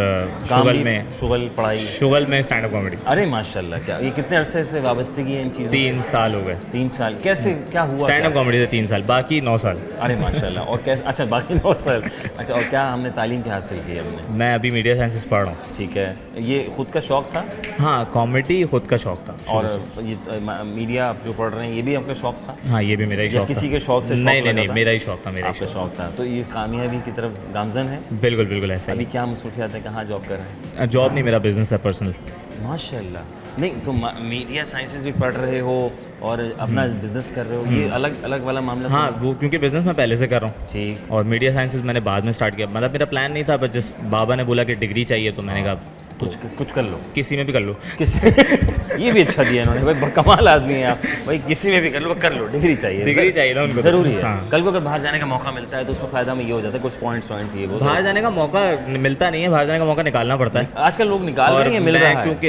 E: शुगल में स्टैंड अप कॉमेडी।
A: अरे माशाल्लाह। क्या ये कितने अरसे से वाबस्तगी है इन चीज़ों?
E: 3 साल हो गए।
A: 3 साल कैसे क्या हुआ?
E: स्टैंड अप कॉमेडी से 3 साल, बाकी 9 साल।
A: अरे माशाल्लाह। और कैसे? अच्छा, बाकी 9 साल। अच्छा, और क्या हमने तालीम क्या हासिल की हमने?
E: मैं अभी मीडिया साइंसेस पढ़ रहा हूँ।
A: ठीक है, ये खुद का शौक़ था?
E: हाँ, कॉमेडी खुद का शौक़ था।
A: और ये मीडिया आप जो पढ़ रहे हैं ये भी आपका शौक़ था?
E: हाँ, ये भी मेरा ही शौक़ था।
A: किसी के शौक़ से?
E: नहीं, मेरा ही शौक़ था। मेरा
A: आपका शौक़ था। तो ये कामयाबी की तरफ गामजन है?
E: बिल्कुल ऐसा।
A: अभी क्या मसरूफियात है, कहाँ जॉब कर रहे हैं?
E: जॉब नहीं, मेरा बिजनेस है पर्सनल।
A: माशाल्लाह। नहीं तो मीडिया साइंसेस भी पढ़ रहे हो और अपना बिजनेस कर रहे हो, ये अलग अलग वाला मामला?
E: हाँ, वो क्योंकि बिजनेस मैं पहले से कर रहा हूँ।
A: ठीक।
E: और मीडिया साइंसेस मैंने बाद में स्टार्ट किया। मतलब मेरा प्लान नहीं था, बस जिस बाबा ने बोला कि डिग्री चाहिए तो मैंने कहा
A: कुछ कर लो,
E: किसी में भी कर लो।
A: ये भी अच्छा दिया इन्होंने भाई, कमाल आदमी है आप भाई। किसी में भी कर लो, कर लो, डिग्री चाहिए
E: ना उनको,
A: जरूरी है।
E: हाँ।
A: कल को अगर बाहर जाने का मौका मिलता है तो उसमें फ़ायदा में ये हो जाता है, कुछ पॉइंट्स ये वो।
E: बाहर जाने का मौका मिलता नहीं है, बाहर जाने का मौका निकालना पड़ता है।
A: आजकल लोग निकाल रहे हैं, मिल रहा है।
E: क्योंकि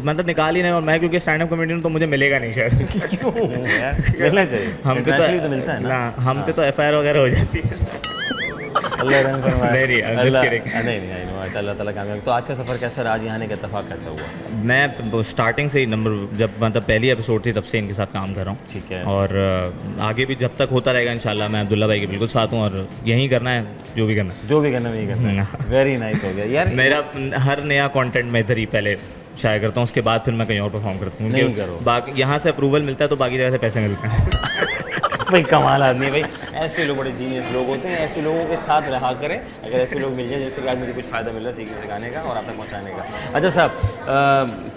E: मतलब निकाल ही नहीं, और मैं क्योंकि स्टैंड अप कॉमेडी हूँ तो मुझे मिलेगा नहीं शायद।
A: मिलना चाहिए,
E: हम पे तो मिलता है ना, हम पे तो FIR वगैरह हो जाती है।
A: अल्लाह रहम फरमाए।
E: नहीं,
A: अल्लाह ताला कामयाब। तो आज का सफ़र कैसा रहा, आज यहाँ आने का इत्तेफाक कैसा हुआ?
E: मैं स्टार्टिंग से ही जब मतलब पहली एपिसोड थी तब से इनके साथ काम कर रहा हूँ।
A: ठीक है।
E: और आगे भी जब तक होता रहेगा इंशाल्लाह। मैं अब्दुल्ला भाई के बिल्कुल साथ हूँ, और यही करना है, जो भी करना वही करना।
A: वेरी नाइस हो गया यार।
E: मेरा हर नया कंटेंट मैं इधर ही पहले शायर करता हूँ, उसके बाद फिर मैं कहीं और परफॉर्म करता हूँ। बाकी यहाँ से अप्रूवल मिलता है तो बाकी जगह से पैसे मिलते हैं।
A: भाई कमाल आदमी है भाई, ऐसे लोग बड़े जीनियस लोग होते हैं, ऐसे लोगों के साथ रहा करें। अगर ऐसे लोग मिल जाए, जैसे कि आज मुझे कुछ फ़ायदा मिल रहा है सीखने सिखाने का और आप तक पहुँचाने का। अच्छा साहब,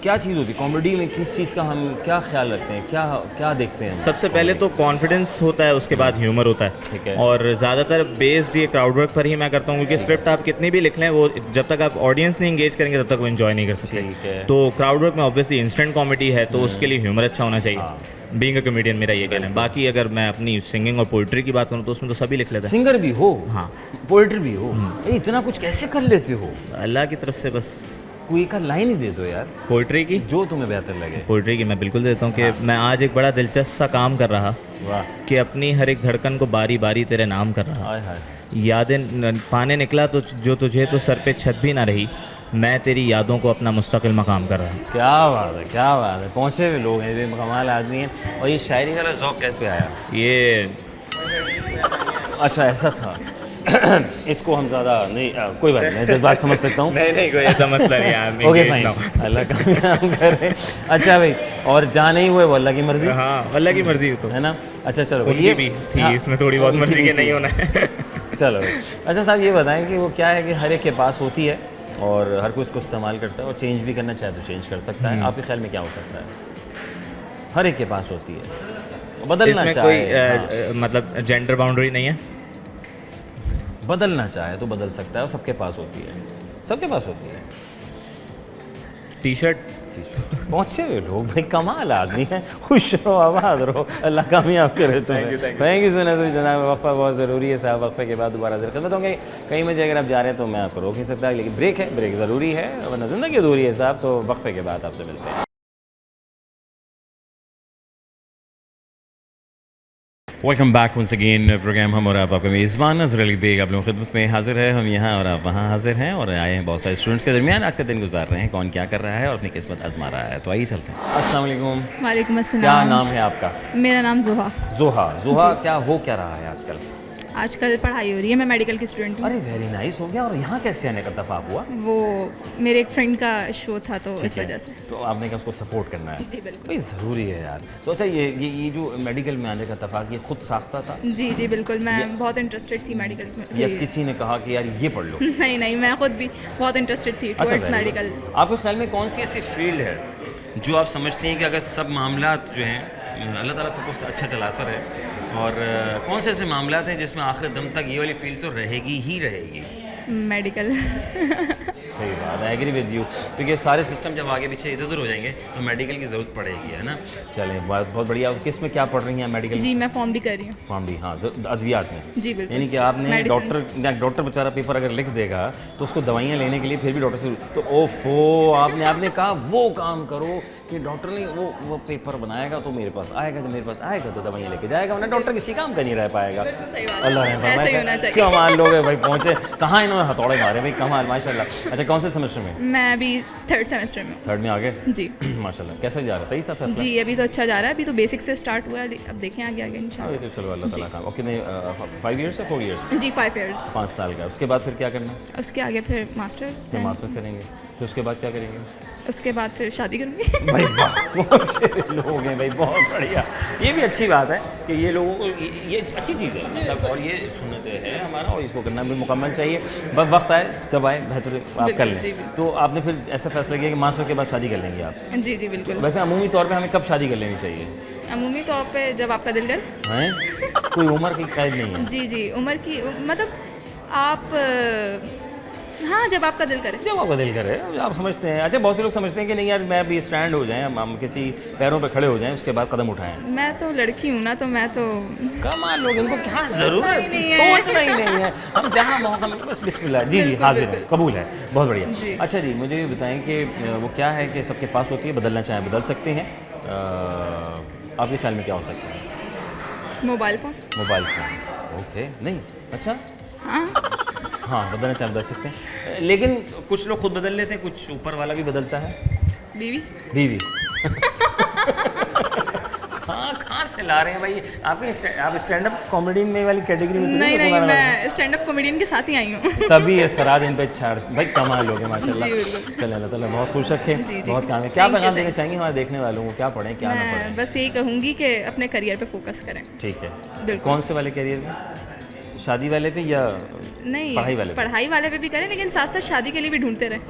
A: क्या चीज़ होती है कॉमेडी में, किस चीज़ का हम क्या ख्याल रखते हैं, क्या क्या देखते हैं?
E: सबसे पहले तो कॉन्फिडेंस होता है, उसके बाद ह्यूमर होता है।
A: ठीक है।
E: और ज़्यादातर बेस्ड ये क्राउड वर्क पर ही मैं करता हूँ, क्योंकि स्क्रिप्ट आप कितनी भी लिख लें, वो जब तक आप ऑडियंस नहीं इंगेज करेंगे तब तक वो एंजॉय नहीं कर सकते।
A: ठीक है।
E: तो क्राउड वर्क में ऑब्वियसली इंस्टेंट कॉमेडी है, तो उसके लिए ह्यूमर अच्छा होना चाहिए। बीइंग अ कॉमेडियन मेरा ये कहना है। बाकी अगर मैं अपनी सिंगिंग और पोइट्री की बात करूँ तो उसमें तो सभी लिख लेते हैं।
A: सिंगर भी हो,
E: हाँ,
A: पोइट्री भी हो, इतना कुछ कैसे कर लेते हो?
E: अल्लाह की तरफ से बस।
A: कोई का लाइन ही दे दो यार,
E: पोइट्री की,
A: जो तुम्हें बेहतर लगे।
E: पोइट्री की मैं बिल्कुल देता हूँ कि मैं आज एक बड़ा दिलचस्प सा काम कर रहा,
A: वाह,
E: कि अपनी हर एक धड़कन को बारी बारी तेरे नाम कर रहा।
A: हाय हाय,
E: यादें पाने निकला तो जो तुझे तो सर पे छत भी ना रही, मैं तेरी यादों को अपना मुस्तकिल मकाम कर रहा हूँ।
A: क्या बात है, क्या बात है, पहुँचे हुए लोग हैं, ये कमाल आदमी हैं। और ये शायरी वाला ज़ौक़ कैसे आया?
E: ये
A: अच्छा ऐसा था। इसको हम ज़्यादा नहीं, कोई बात नहीं, जज्बात समझ सकता हूँ।
E: नहीं कोई ऐसा मसला नहीं है।
A: ओके फाइन, अल्लाह का काम करे। अच्छा भाई, और जहाँ नहीं हुए वो अल्लाह की मर्जी।
E: हाँ, अल्लाह की मर्जी तो
A: है ना। अच्छा चलो,
E: उनकी भी थी,
A: हाँ,
E: इसमें थोड़ी बहुत मर्जी के नहीं होना है।
A: चलो अच्छा साहब, ये बताएं कि वो क्या है कि हर एक के पास होती है और हर कोई इसको इस्तेमाल करता है, और चेंज भी करना चाहे तो चेंज कर सकता है। आपके ख्याल में क्या हो सकता है? हर एक के पास होती है, बदलना
E: इसमें
A: चाहे
E: कोई मतलब जेंडर बाउंड्री नहीं है।
A: बदलना चाहे तो बदल सकता है, और सबके पास होती है, सबके पास होती है।
E: T shirt.
A: पहुँचे हुए लोग भाई, कमाल आदमी है, खुश रहो, आबाद रहो, अल्लाह कामयाब करे तुम्हें। थैंक यू सुना तो जनाब, वक्फा बहुत ज़रूरी है साहब, वक्फे के बाद दोबारा खिदमत होंगे। कहीं में अगर आप जा रहे हैं तो मैं आपको रोक नहीं सकता, लेकिन ब्रेक है, ब्रेक ज़रूरी है, वरना ज़िंदगी अधूरी है साहब। तो वक्फे के बाद आपसे मिलते हैं। Welcome back once again program. हम और आपका मेज़बान नज़र अली बेग आप लोगों की खिदमत में हाजिर है। हम यहाँ और आप वहाँ हाजिर हैं, और आए हैं बहुत सारे स्टूडेंट्स के दरमियान आज का दिन गुजार रहे हैं, कौन क्या कर रहा है और अपनी किस्मत आजमा रहा है। तो आइए चलते हैं। अस्सलाम वालेकुम।
F: वालेकुम अस्सलाम।
A: क्या नाम है आपका?
F: मेरा नाम जुहा।
A: जुहा क्या हो क्या रहा है आजकल?
F: आजकल पढ़ाई हो रही है, मैं मेडिकल की स्टूडेंट हूँ।
A: अरे वेरी नाइस, हो गया। और यहाँ कैसे आने का इत्तेफाक हुआ?
F: वो मेरे एक फ्रेंड का शो था, तो इस वजह से।
A: तो आपने कहा उसको सपोर्ट करना है?
F: जी बिल्कुल।
A: भाई ज़रूरी है यार। तो अच्छा, ये जो मेडिकल में आने का इत्तेफाक, ये खुद साख्ता था?
F: जी जी बिल्कुल, मैं बहुत इंटरेस्टेड थी मेडिकल में।
A: या किसी ने कहा कि यार ये पढ़ लो?
F: नहीं, मैं खुद भी बहुत इंटरेस्टेड थी टुवर्ड्स मेडिकल।
A: आपके ख्याल में कौन सी ऐसी फील्ड है जो आप समझती हैं कि अगर सब मामला जो हैं अल्लाह ताला सब कुछ अच्छा चलाता रहे, और कौन से ऐसे मामलात हैं जिसमें आखिर दम तक ये वाली फील्ड तो रहेगी ही रहेगी?
F: मेडिकल।
A: सही बात है, एग्री विद यू, क्योंकि सारे सिस्टम जब आगे पीछे इधर उधर हो जाएंगे तो मेडिकल की ज़रूरत पड़ेगी, है ना। चलें, बहुत बढ़िया। किस में क्या पढ़ रही हैं मेडिकल?
F: जी मैं फॉर्म डी कर रही हूँ।
A: फॉर्म डी, हाँ, अद्वियात में।
F: जी बिल्कुल।
A: यानी कि आपने डॉक्टर बेचारा पेपर अगर लिख देगा तो उसको दवाइयाँ लेने के लिए फिर भी डॉक्टर से, तो ओफो, आपने कहा वो काम करो कि डॉक्टर ने वो पेपर बनाएगा तो मेरे पास आएगा, जब मेरे पास आएगा तो दवाइयाँ लेके जाएगा, वरना डॉक्टर किसी काम का नहीं रह पाएगा। अल्लाह
F: ऐसा ही होना चाहिए।
A: कमाल लोग हैं भाई, पहुँचे कहाँ, इन्होंने हथौड़े मारे भाई, कमाल माशाल्लाह। अच्छा, कौन से सेमेस्टर में?
F: मैं अभी 3rd सेमेस्टर में हूँ।
A: 3rd में आ गए?
F: जी
A: माशाल्लाह। कैसे जा रहा है? सही था फैसला?
F: जी अभी तो अच्छा जा रहा है, अभी तो बेसिक से स्टार्ट हुआ है, अब देखें आगे इंशाल्लाह।
A: तो चलो, अल्लाह ताला का। ओके, नहीं 5 ईयर्स या 4 ईयर्स?
F: जी 5 इयर्स।
A: 5 साल का। उसके बाद फिर क्या करना?
F: उसके आगे फिर मास्टर्स,
A: फिर मास्टर्स करेंगे, फिर उसके बाद क्या करेंगे?
F: उसके बाद फिर शादी करूँगी।
A: भाई वाह, बहुत लोग हैं भाई, बहुत बढ़िया। ये भी अच्छी बात है कि ये लोगों को, ये अच्छी चीज़ है मतलब, और ये सुन्नत है हमारा, और इसको करना भी मुकम्मल चाहिए। बस वक्त आए जब आए बेहतर आप कर लें। तो आपने फिर ऐसा फैसला किया कि मास्टर के बाद शादी कर लेंगे आप?
F: जी जी बिल्कुल।
A: वैसे अमूमी तौर पे हमें कब शादी कर लेनी चाहिए?
F: अमूमी तौर पे जब आपका दिल करे।
A: हैं? कोई उम्र की कैद नहीं है?
F: जी जी, उम्र की मतलब आप, हाँ जब आपका दिल करे।
A: जब आपका दिल करे, आप समझते हैं। अच्छा, बहुत से लोग समझते हैं कि नहीं यार, मैं अभी स्टैंड हो जाएं, हम किसी पैरों पे खड़े हो जाएं, उसके बाद कदम उठाएं।
F: मैं तो लड़की हूँ ना, तो मैं तो
A: कमाल लोग, इनको क्या ज़रूरत सोचना ही नहीं है, हम जहाँ मौका मिले बस बिस्मिल्लाह। जी जी, हाजिर है, कबूल है, बहुत बढ़िया। अच्छा जी, मुझे ये बताएं कि वो क्या है कि सबके पास होती है, बदलना चाहें बदल सकते हैं, आपके ख्याल में क्या हो सकता है?
F: Mobile phone.
A: Mobile phone, okay. नहीं, अच्छा हाँ, बदलना चाहे बदल सकते हैं, लेकिन कुछ लोग खुद बदल लेते हैं, कुछ ऊपर वाला भी बदलता है।
F: बीवी।
A: कहाँ से ला रहे हैं भाई? आप स्टैंड अप कॉमेडी में वाली कैटेगरी में तो
F: नहीं
A: तो
F: नहीं,
A: तुम्हारा
F: मैं स्टैंड अप कॉमेडियन के साथ ही आई हूँ।
A: तभी ये सराद इन पे छाड़ भाई, कमाल हो गए माशाल्लाह।
F: जी, बिल्कुल।
A: चले अल्लाह ताला बहुत खुश रखे,
F: जी, जी।
A: बहुत काम है। क्या
F: Thank you,
A: पैगाम देना
F: thank you।
A: चाहेंगे हमारे देखने वालों को? क्या पढ़ें क्या ना
F: मैं
A: पढ़ें?
F: बस यही कहूँगी कि अपने करियर पे फोकस करें।
A: ठीक है,
F: बिल्कुल।
A: कौन से वाले करियर में? शादी वाले पे या
F: नहीं,
A: पढ़ाई वाले पे
F: भी करें, लेकिन साथ साथ शादी के लिए भी ढूंढते रहें।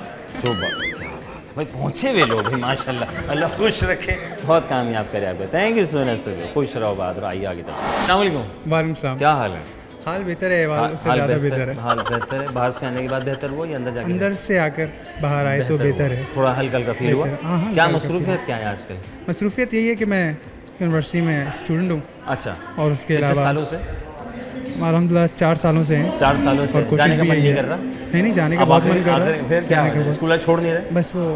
A: जो बात, क्या बात है भाई, पहुँचे हुए लोग भाई माशाल्लाह, अल्लाह खुश रखे, बहुत कामयाब करे आपको। थैंक यू सो मच, खुश रहो, बात रहो, आइए आगे चलो। अस्सलाम वालेकुम,
C: वालेकुम सलाम।
A: क्या हाल है?
C: हाल बेहतर है,
A: हाल
C: उससे ज़्यादा बेहतर है।
A: हाल बेहतर है। बाहर से आने के बाद बेहतर हुआ या अंदर जाके?
C: अंदर से आकर बाहर आए तो बेहतर है।
A: थोड़ा हल्का हल्का फील हुआ।
C: बेहतर, हाँ,
A: क्या
C: हल्का
A: मसरूफियत क्या है आजकल?
C: मसरूफियत यही है कि मैं यूनिवर्सिटी में स्टूडेंट हूँ
A: अच्छा,
C: और उसके
A: कितने
C: अलावा
A: सालों से?
C: अलहमदिल्ला 4 सालों से हैं
A: 4 सालों से।
C: और कोशिश
A: जाने का
C: भी
A: मन
C: यही
A: नहीं
C: है।
A: कर रहा?
C: नहीं जाने का
A: अब
C: बहुत
A: आखिर-
C: मन कर रहा
A: आखिर फिर
C: है,
A: क्या
C: जाने
A: हो
C: का
A: रहा है?
C: बहुत,
A: स्कूल छोड़ नहीं रहे?
C: बस वो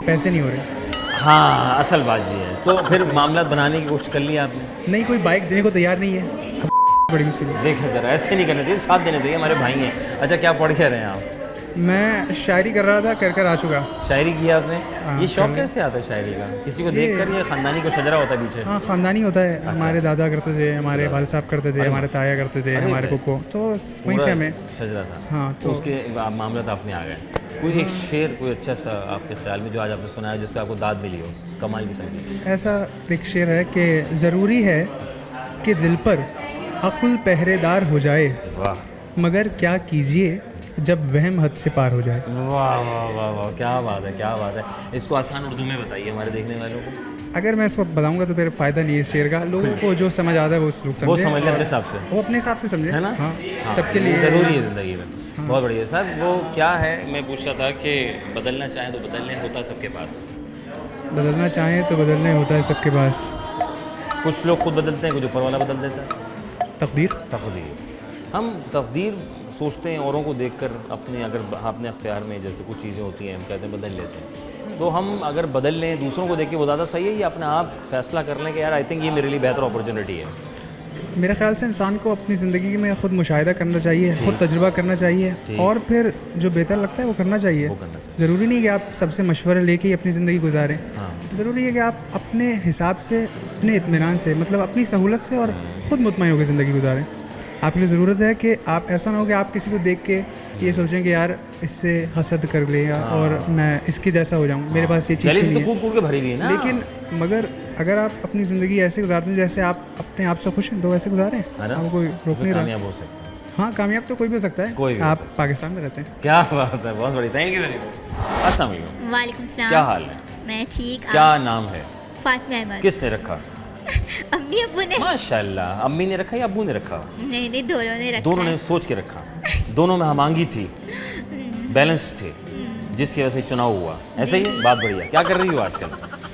C: पैसे नहीं हो रहे।
A: हाँ, असल बात ये है। तो फिर मामला बनाने की कोशिश कर लिया आपने?
C: नहीं, कोई बाइक देने को तैयार नहीं है, अब बड़ी मुश्किल है।
A: देखें जरा, ऐसे नहीं करना चाहिए, साथ देने चाहिए, हमारे भाई हैं। अच्छा, क्या पढ़ के रहे हैं आप?
C: मैं शायरी कर रहा था, कर आ चुका।
A: शायरी किया आपने?
C: हाँ,
A: ये शौक
C: कर
A: कैसे आता है शायरी का? किसी को
C: ये-
A: देखकर या खानदानी को शजरा होता है पीछे?
C: हाँ, ख़ानदानी होता है। हमारे दादा करते थे, हमारे वालिद साहब करते थे, हमारे ताया करते थे,
A: अरे
C: हमारे
A: भाई।
C: पुप्पो, तो वहीं
A: पूरा
C: से हमें।
A: शजरा था।
C: हाँ,
A: तो
C: तो
A: उसके मामला तो आपने आ गए। कोई एक शेर, कोई अच्छा सा आपके ख्याल में जो आज आपने सुनाया जिस पे आपको दाद मिली हो, कमाल की संगीत?
C: ऐसा एक शेर है कि ज़रूरी है कि दिल पर अक्ल पहरेदार हो जाए,
A: वाह
C: मगर क्या कीजिए जब वहम हद से पार हो जाए।
A: वाह वाह वाह वाह, क्या बात है, क्या बात है। इसको आसान उर्दू में बताइए हमारे देखने वालों को।
C: अगर मैं इसको बताऊंगा तो फिर फ़ायदा नहीं है इस शेर का। लोगों को जो समझ आता है वो लोग
A: वो
C: समझे,
A: समझ लें अपने हिसाब से,
C: वो अपने हिसाब से समझे,
A: है ना?
C: हाँ,
A: हाँ,
C: सबके लिए
A: ज़रूरी है ज़िंदगी में। बहुत बढ़िया सर। वो क्या है, मैं पूछ रहा था कि बदलना चाहें तो बदलने होता है सबके पास।
C: बदलना चाहें तो बदलने होता है सबके पास।
A: कुछ लोग खुद बदलते हैं, कुछ ऊपर वाला बदल देता है।
C: तकदीर।
A: तकदीर, हम तकदीर सोचते हैं औरों को देखकर, अपने अगर अपने अख्तियार में जैसे कुछ चीज़ें होती हैं हम कहते हैं बदल लेते हैं। तो हम अगर बदल लें दूसरों को देख के वो ज़्यादा सही है, या अपने आप फैसला कर लें कि यार आई थिंक ये मेरे लिए बेहतर अपॉर्चुनिटी है?
C: मेरे ख्याल से इंसान को अपनी ज़िंदगी में ख़ुद मुशाहिदा करना चाहिए, ख़ुद तजुर्बा करना चाहिए, और फिर जो बेहतर लगता है वो करना चाहिए। ज़रूरी नहीं कि आप सबसे मशवरा लेके ही अपनी ज़िंदगी गुजारें। ज़रूरी है कि आप अपने हिसाब से, अपने इत्मीनान से, मतलब अपनी सहूलत से और ख़ुद मुतमईन होकर ज़िंदगी गुजारें। आपके लिए ज़रूरत है कि आप ऐसा ना हो कि आप किसी को देख के ये सोचें कि यार इससे हसद कर ले और मैं इसके जैसा हो जाऊँ, मेरे पास ये चीज़ नहीं
A: तो कूद के भरी हुई है ना।
C: है। लेकिन मगर अगर आप अपनी ज़िंदगी ऐसे गुजारते हैं जैसे आप अपने आप से खुश हैं तो वैसे गुजारें, आपको कोई रोक नहीं रहा।
A: कामयाब हो सकते हैं।
C: हाँ, कामयाब तो कोई भी हो सकता है।
A: कोई भी हो
C: आप पाकिस्तान में रहते हैं।
A: क्या बात है, बहुत बड़ी, थैंक यू वेरी मच। अस्सलाम वालेकुम,
G: वालेकुम सलाम।
A: क्या हाल है?
G: मैं ठीक।
A: क्या नाम है?
G: फातिमा अहमद।
A: किसने रखा?
G: अम्मी अब्बू ने।
A: माशाल्लाह, अम्मी ने रखा या अब्बू ने रखा?
G: नहीं नहीं, दोनों ने रखा
A: दोनों ने
G: है।
A: सोच के रखा। दोनों में हमांगी थी, बैलेंस थे, जिसकी वजह से चुनाव हुआ। ऐसे ही है, बात बढ़िया। क्या कर रही हो आजकल?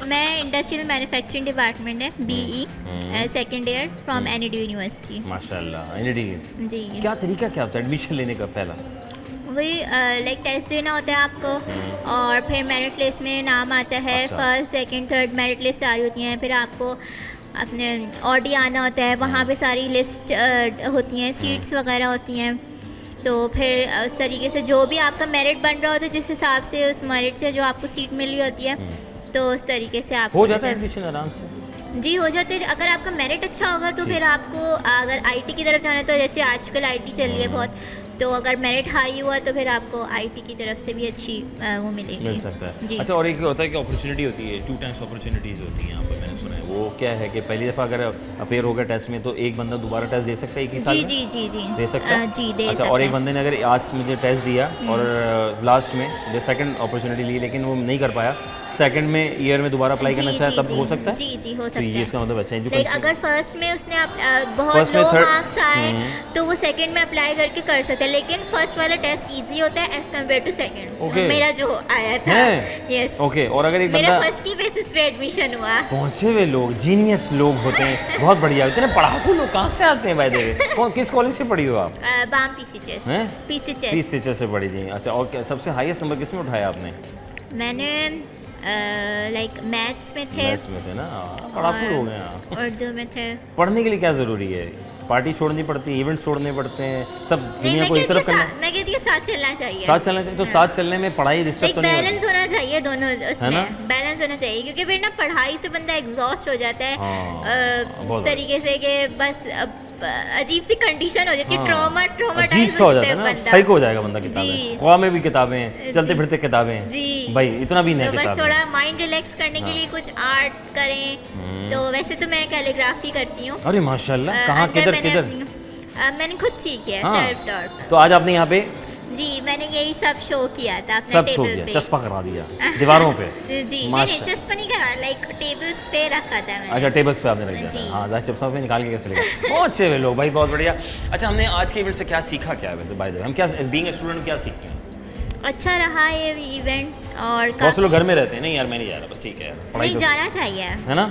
G: मैं इंडस्ट्रियल मैन्युफैक्चरिंग डिपार्टमेंट है, BE second year from NED university.
A: माशाल्लाह, NED।
G: जी।
A: क्या तरीका क्या होता है एडमिशन लेने का? पहला
G: वही लाइक टेस्ट देना होता है आपको, और फिर मेरिट लिस्ट में नाम आता है।
A: अच्छा।
G: First second third merit list आ रही होती हैं, फिर आपको अपने ऑडी आना होता है, वहाँ पे सारी लिस्ट होती हैं, सीट्स वगैरह होती हैं। तो फिर उस तरीके से जो भी आपका मेरिट बन रहा होता है, जिस हिसाब से उस मेरिट से जो आपको सीट मिल रही होती है, तो उस तरीके से आप
A: हो जाता है एडमिशन आराम से?
G: जी हो जाते हैं। अगर आपका मेरिट अच्छा होगा तो फिर आपको अगर IT की तरफ जाना है, तो जैसे आजकल IT चल रही है बहुत, तो अगर मेरिट हाई हुआ तो फिर आपको IT की तरफ से भी अच्छी वो मिलेगी।
A: मिल सकता है।
G: जी।
A: अच्छा, और एक होता है कि अपॉर्चुनिटी होती है, 2 टाइम्स अपॉर्चुनिटीज़ होती हैं यहाँ पर, मैंने सुना है। वो क्या है कि पहली दफ़ा अगर अपेयर हो गया टेस्ट में तो एक बंदा दोबारा टेस्ट दे सकता है एक ही साल
G: जी
A: में?
G: जी जी जी
A: दे सकता है?
G: जी दे
A: अच्छा,
G: सकता
A: और एक
G: है।
A: बंदे ने अगर आज मुझे टेस्ट दिया और लास्ट में जो सेकंड अपॉर्चुनिटी ली लेकिन वो नहीं कर पाया, सेकंड में ईयर में दोबारा अप्लाई करना चाहे तब हो सकता है?
G: जी जी हो
A: तो
G: सकता
A: ये
G: है।
A: इसका मतलब अच्छा है।
G: लाइक अगर फर्स्ट में उसने बहुत
A: First में
G: लो
A: third-
G: मार्क्स आए तो वो सेकंड में अप्लाई करके कर सकता है, लेकिन फर्स्ट वाला टेस्ट इजी होता है as compare to second.
A: Okay.
G: मेरा जो आया था,
A: है?
G: यस।
A: ओके, और अगर एक
G: मेरा
A: बंदा
G: फर्स्ट की बेसिस पे एडमिशन हुआ।
A: पहुंचे हुए लोग, जीनियस लोग होते हैं, बहुत बढ़िया। इतने पढ़ाकू लोग कहाँ से आते हैं भाई? देखिए, किस कॉलेज से पढ़ी हो आप?
G: बाम PC चेस।
A: हैं?
G: PC
A: पीस
G: चेस।
A: टीचर से पढ़ी थी। अच्छा, और क्या सबसे हाईएस्ट नंबर किस में उठाया आपने?
G: मैंने लाइक मैथ्स में थे,
A: मैथ्स में थे ना? हाँ, पढ़ाकू लोग हैं आप।
G: उर्दू में थे।
A: पढ़ने के लिए क्या ज़रूरी है? पार्टी छोड़नी पड़ती है, इवेंट्स छोड़ने पड़ते हैं, सब
G: नहीं,
A: दुनिया को एक तरफ करना।
G: मैं कहती हूँ साथ चलना चाहिए।
A: साथ चलना चाहिए, तो साथ चलने में पढ़ाई डिस्टर्ब
G: एक
A: तो नहीं
G: बैलेंस होना चाहिए दोनों
A: है ना?
G: उसमें, बैलेंस होना चाहिए, क्योंकि फिर ना पढ़ाई से बंदा एग्जॉस्ट हो जाता है
A: बहुत
G: इस तरीके से कि बस अजीब सी कंडीशन हो जाती है,
A: अजीब
G: ट्रॉमाटाइज
A: सा हो
G: हो
A: जाता
G: जाता
A: है
G: है
A: ना,
G: बंदा।
A: साइको हो जाएगा बंदा किताबें,
G: जी।
A: ख्वाब में भी किताबें, चलते फिरते किताबें,
G: जी
A: भाई इतना भी नहीं
G: तो बस
A: किताबें।
G: थोड़ा माइंड रिलैक्स करने के लिए कुछ आर्ट करें। तो वैसे तो मैं कैलीग्राफी करती हूँ।
A: अरे माशाल्लाह, कहाँ किधर किधर?
G: मैंने खुद सीखी है,
A: हाँ।
G: Self taught.
A: तो आज आपने यहाँ पे
G: जी मैंने यही सब शो किया था अपने
A: सब शो
G: टेबल
A: किया,
G: पे।
A: चस्पा करा दिया दीवारों पे?
G: जी नहीं
A: माशा-
G: चस्पा नहीं करा, लाइक टेबल्स पे रखा था मैंने।
A: अच्छा, टेबल्स पे आपने रख दिया
G: जी।
A: था। हाँ, जाहिर चप्पा पे निकाल के कैसे लेगा? बहुत अच्छे वे लोग भाई, बहुत बढ़िया। अच्छा, हमने आज के इवेंट से क्या सीखा, क्या है बाय द वे, हम क्या बीइंग ए स्टूडेंट क्या सीखते हैं?
G: अच्छा रहा ये इवेंट और
A: बहुत से लोग घर में रहते हैं, नहीं यार मैं नहीं जा रहा, बस ठीक है यार, पढ़ाई
G: नहीं
A: तो-
G: जाना चाहिए,
A: है ना?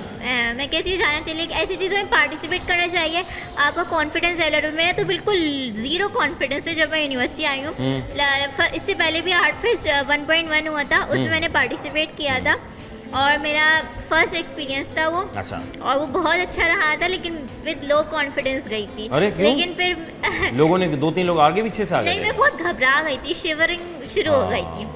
G: मैं कहती हूँ जाना चाहिए, लेकिन ऐसी चीज़ों में पार्टिसिपेट करना चाहिए, आपका कॉन्फिडेंस डेवलप। मेरा तो बिल्कुल ज़ीरो कॉन्फिडेंस है जब मैं यूनिवर्सिटी आई हूँ। इससे पहले भी आर्ट फेस्ट 1.1 हुआ था, उसमें मैंने पार्टिसिपेट किया था और मेरा फर्स्ट एक्सपीरियंस था वो।
A: अच्छा,
G: और वो बहुत अच्छा रहा था, लेकिन विद लो कॉन्फिडेंस गई थी।
A: अरे क्यों?
G: लेकिन फिर
A: लोगों ने 2-3 लोग आगे पीछे से आ
G: नहीं,
A: गए
G: मैं बहुत घबरा गई थी, शिवरिंग शुरू हो गई थी।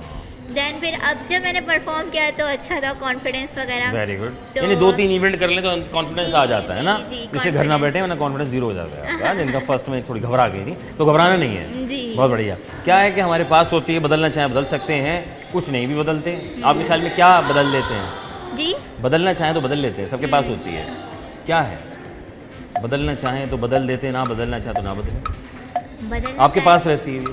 G: देन फिर अब जब मैंने परफॉर्म किया तो अच्छा था, कॉन्फिडेंस वगैरह।
A: Very good.
G: तो-
A: यानी 2-3 इवेंट कर लें तो कॉन्फिडेंस आ जाता है
G: जी,
A: ना,
G: जी,
A: इसलिए घर ना बैठे वरना कॉन्फिडेंस जीरो हो जाता है आपका। जिनका फर्स्ट में थोड़ी घबरा गई थी, तो घबराना नहीं है।
G: जी।
A: बहुत बढ़िया। क्या है कि हमारे पास होती है, बदलना चाहें बदल सकते हैं, कुछ नहीं भी बदलते। आपके ख्याल में क्या बदल लेते हैं?
G: जी
A: बदलना चाहें तो बदल लेते हैं, सबके पास होती है, क्या है? बदलना चाहें तो बदल देते हैं, ना बदलना चाहें तो ना बदलें।
G: बदलना
A: आपके
G: चाहिए।
A: पास रहती है,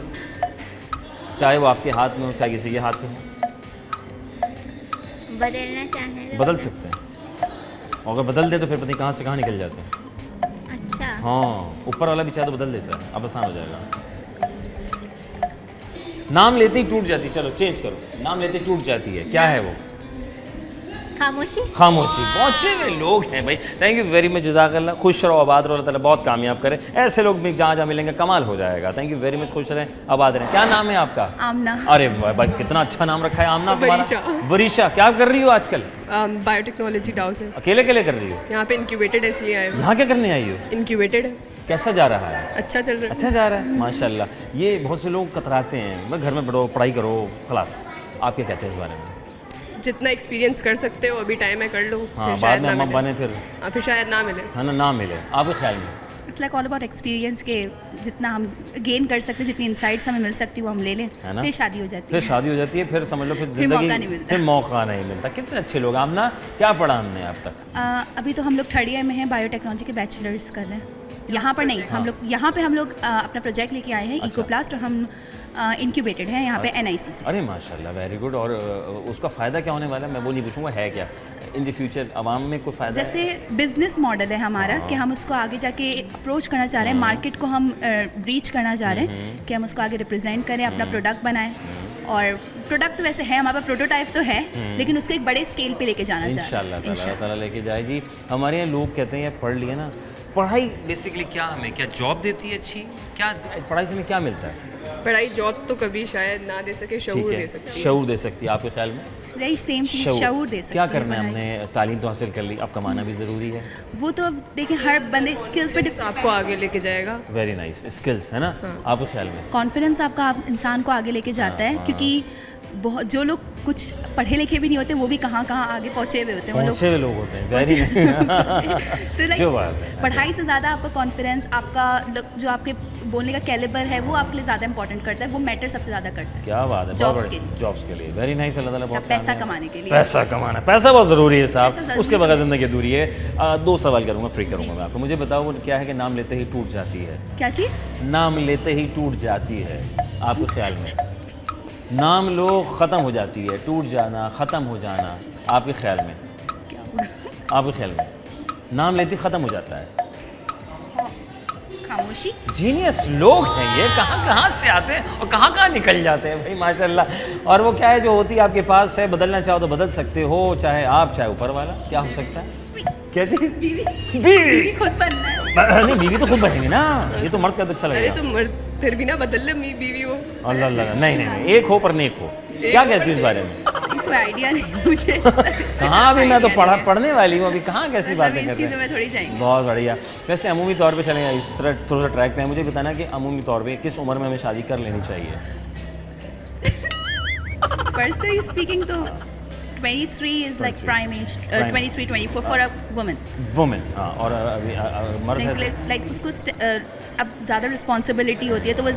A: चाहे वो आपके हाथ में हो, चाहे किसी के हाथ में हो,
G: बदलना चाहें
A: बदल सकते हैं। और अगर बदल दे तो फिर पता नहीं कहाँ से कहाँ निकल जाते हैं।
G: अच्छा
A: हाँ, ऊपर वाला भी चाहे तो बदल देता है, अब आसान हो जाएगा। नाम लेते ही टूट जाती, चलो चेंज करो, नाम लेते ही टूट जाती है, क्या है वो?
G: खामोशी।
A: खामोशी। बहुत से वे लोग हैं भाई। थैंक यू वेरी मच, जज़ाकल्लाह। खुश रहो, आबाद रहो, अल्लाह ताला बहुत कामयाब करे। ऐसे लोग भी जहाँ जहाँ मिलेंगे कमाल हो जाएगा। थैंक यू वेरी मच, खुश रहें, आबाद रहें। क्या नाम है आपका?
H: आमना।
A: अरे भाई कितना अच्छा नाम रखा है आमना तुम्हारा।
H: वरीशा।
A: वरीशा, क्या कर रही हो आजकल?
H: बायोटेक्नोलॉजी डाउ से
A: अकेले अकेले कर रही हो?
H: यहाँ पे इंक्यूबेटेड इसलिए आए
A: यहाँ क्या करने आई हो?
H: इंक्यूबेटेड है,
A: कैसा जा रहा है?
H: अच्छा चल रहा है।
A: अच्छा जा रहा है, माशाल्लाह। ये बहुत से लोग कतराते हैं, मैं घर में पढ़ो, पढ़ाई करो, खलास। आप क्या कहते हैं इस बारे में?
H: जितना एक्सपीरियंस कर सकते हो अभी टाइम है कर लो,
A: हाँ,
H: फिर
A: बाद
H: शायद
A: में
H: ना
A: अम्मा
H: मिले।
A: बने फिर,
H: फिर शायद ना मिले।
A: है ना मिले। आपके ख्याल में?
I: It's like all about experience के जितना हम गेन कर सकते हैं, जितनी इंसाइट्स हमें मिल सकती है वो हम ले लें,
A: है ना?
I: फिर शादी हो जाती
A: फिर
I: है।
A: शादी हो जाती है, फिर समझ लो फिर
I: फिर
A: जिंदगी
I: मौका नहीं मिलता।
A: फिर मौका नहीं मिलता। कितने अच्छे लोग। आमना, क्या पढ़ा हमने अब तक?
I: अभी तो हम लोग 3rd ईयर में हैं, बायोटेक्नोलॉजी के बैचलर्स कर रहे हैं। यहाँ पर नहीं, हम लोग यहाँ पे हम लोग अपना प्रोजेक्ट लेके आए हैं, इकोप्लास्ट, और हम इंक्यूबेटेड हैं यहाँ पे NIC से।
A: अरे माशाल्लाह, वेरी गुड। और उसका फ़ायदा क्या होने वाला है? मैं वो नहीं पूछूंगा, है क्या इन द फ्यूचर आवाम में कोई फ़ायदा?
I: जैसे बिजनेस मॉडल है हमारा कि हम उसको आगे जाके अप्रोच करना चाह रहे हैं, मार्केट को हम रीच करना चाह रहे हैं कि हम उसको आगे रिप्रेजेंट करें, अपना प्रोडक्ट बनाएं। और प्रोडक्ट तो वैसे है हमारे पास, प्रोटोटाइप तो है, लेकिन उसको एक बड़े स्केल पे लेके जाना चाह रहे हैं।
A: इंशाल्लाह ताला लेके जाए जी। हमारे यहाँ लोग कहते हैं यार पढ़ लिए ना, पढ़ाई बेसिकली क्या हमें क्या जॉब देती है अच्छी? क्या पढ़ाई से हमें क्या मिलता है?
H: पढ़ाई जॉब तो कभी शायद ना दे सके, शऊर दे सकती है।
A: शऊर दे सकती है आपके ख्याल में?
I: सही सेम चीज़, शऊर दे सकते
A: क्या
I: हैं
A: करना है?
I: पढ़ाई।
A: हमने तालीम तो हासिल कर ली, अब कमाना भी ज़रूरी है।
I: वो तो अब देखिए हर बंदे स्किल्स पे
H: आपको आगे लेके जाएगा।
A: वेरी नाइस, स्किल्स है ना आपके ख्याल में?
I: कॉन्फिडेंस आपका आप इंसान को आगे लेके जाता है, क्योंकि बहुत जो लोग कुछ पढ़े लिखे भी नहीं होते वो भी कहाँ कहाँ आगे पहुँचे हुए होते हैं। वो
A: पहुँचे हुए लोग होते हैं, वेरी
I: तो
A: जो बात है।
I: पढ़ाई से ज़्यादा आपका कॉन्फिडेंस, आपका जो आपके बोलने का कैलिबर है वो आपके लिए ज़्यादा इंपॉर्टेंट करता है, वो मैटर सबसे ज़्यादा करता है।
A: क्या बात है।
I: जॉब्स के लिए,
A: जॉब्स के लिए वेरी नाइस। अल्लाह ताला बहुत
I: पैसा
A: कामयाब।
I: कमाने के लिए,
A: पैसा कमाना, पैसा बहुत ज़रूरी है
I: पैसा
A: साहब,
I: ज़रूरी
A: उसके
I: तो
A: बगैर
I: है।
A: ज़िंदगी अधूरी है। 2 सवाल करूँगा, फ्री करूँगा
I: जी,
A: मैं आपको। मुझे बताओ वो क्या है कि नाम लेते ही टूट जाती है?
I: क्या चीज़?
A: नाम लेते ही टूट जाती है आपके ख्याल में? नाम लो ख़त्म हो जाती है, टूट जाना, ख़त्म हो जाना, आपके ख्याल में?
I: क्या होगा?
A: आपके ख्याल में नाम लेते ही ख़त्म हो जाता है?
I: खामोशी।
A: जीनियस लोग हैं ये, कहाँ कहाँ से आते हैं और कहाँ कहाँ निकल जाते हैं भाई, माशाल्लाह। और वो क्या है जो होती है आपके पास है, बदलना चाहो तो बदल सकते हो, चाहे आप चाहे ऊपर वाला। क्या हो सकता है? क्या चीज़? बीवी
I: खुद बनना है।
A: नहीं, बीवी तो खुद बनेंगे ना, ये तो मर्द का तो अच्छा
H: अरे
A: लगेगा।
H: तो मर्द फिर भी ना बदल ले, बीवी हो।
A: अल्लाह अल्लाह, नहीं नहीं नहीं, एक हो पर नेक हो। क्या कहती है इस बारे में?
I: कोई आइडिया नहीं मुझे
A: कहाँ अभी मैं तो पढ़ने वाली हूँ, अभी कहाँ कैसी बातें कर
I: इस
A: रहे
I: चीज़ों
A: हैं।
I: में थोड़ी जाएंगे।
A: बहुत बढ़िया। वैसे अमूमी तौर पे चलेंगे इस तरह थोड़ा सा ट्रैक पे, मुझे बताना कि अमूमी तौर पे किस उम्र में हमें शादी कर लेनी चाहिए?
I: पर्सनली स्पीकिंग तो 23 is like prime age, 23, 24 for a woman.
A: Women, हाँ। और अभी मर्द है
I: लाइक उसको अब ज़्यादा रिस्पॉन्सिबिलिटी होती है तो वो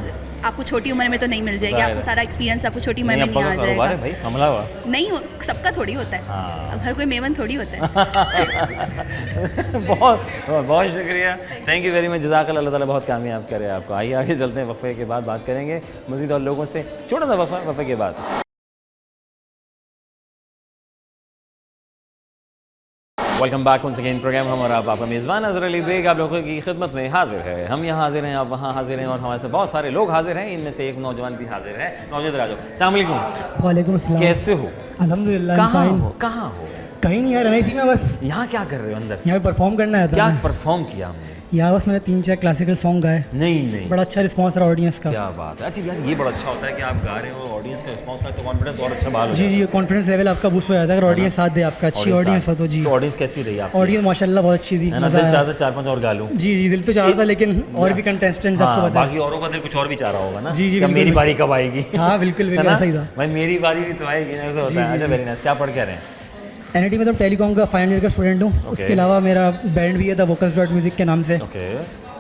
I: आपको छोटी उम्र में तो नहीं मिल जाएगी, आपको सारा एक्सपीरियंस आपको छोटी उम्र में नहीं आ जाएगा।
A: भाई संभला हुआ
I: नहीं सबका थोड़ी होता है।
A: हाँ।
I: अब हर कोई मेवन थोड़ी होता है।
A: बहुत बहुत शुक्रिया, थैंक यू वेरी मच, जज़ाकल्लाह, अल्लाह ताला बहुत कामयाब करे आपको। आइए आगे चलते हैं, वफ़े के बाद बात करेंगे मज़ीद और लोगों से। छोटा सा वफ़े के बाद। Welcome back once again program. हम और आपका मेज़बान अज़हर अली बेग आप लोगों की खिदमत में हाजिर है। हम यहाँ हाजिर हैं, आप वहाँ हाजिर हैं, और हमारे साथ बहुत सारे लोग हाजिर हैं। इनमें से एक नौजवान भी हाजिर है। नौजवान राजो, अस्सलाम वालेकुम।
J: वालेकुम अस्सलाम।
A: कैसे हो?
J: अल्हम्दुलिल्लाह।
A: कहाँ हो? कहाँ हो?
J: कहीं नहीं यार, इसी में बस।
A: यहाँ क्या कर रहे हो अंदर?
J: यहाँ पे परफॉर्म करना है।
A: क्या परफॉर्म किया हमने?
J: यहाँ बस मैंने 3-4 क्लासिकल सॉन्ग गाए।
A: नहीं
J: बड़ा अच्छा रिस्पांस रहा ऑडियंस का।
A: क्या बात है। अच्छा यार, ये बड़ा अच्छा होता है कि आप गा रहे हो, ऑडियंस का रिस्पांस आए तो कॉन्फिडेंस और अच्छा बात।
J: जी, कॉन्फिडेंस लेवल आपका बूस्ट हो जाता है अगर ऑडियंस साथ दे आपका, अच्छी ऑडियंस हो तो। जी,
A: ऑडियंस कैसी रही आपकी?
J: ऑडियंस माशाल्लाह बहुत अच्छी थी।
A: मजा आया। 4-5 और गा लूं? जी,
J: दिल तो चाह रहा था, लेकिन और भी कंटेस्टेंट्स आपको बता,
A: बाकी औरों का दिल कुछ और भी चाह रहा होगा ना।
J: जी,
A: मेरी बारी कब आएगी?
J: हाँ बिल्कुल ऐसा ही था
A: भाई, मेरी बारी भी तो आएगी ना, ऐसा होता है। अच्छा, वेरी नाइस। क्या पढ़ के रहे हैं?
J: एनआईटी में तो टेलीकॉम का फाइनल ईयर का स्टूडेंट हूँ। उसके अलावा मेरा बैंड भी है द vocals.music के नाम से।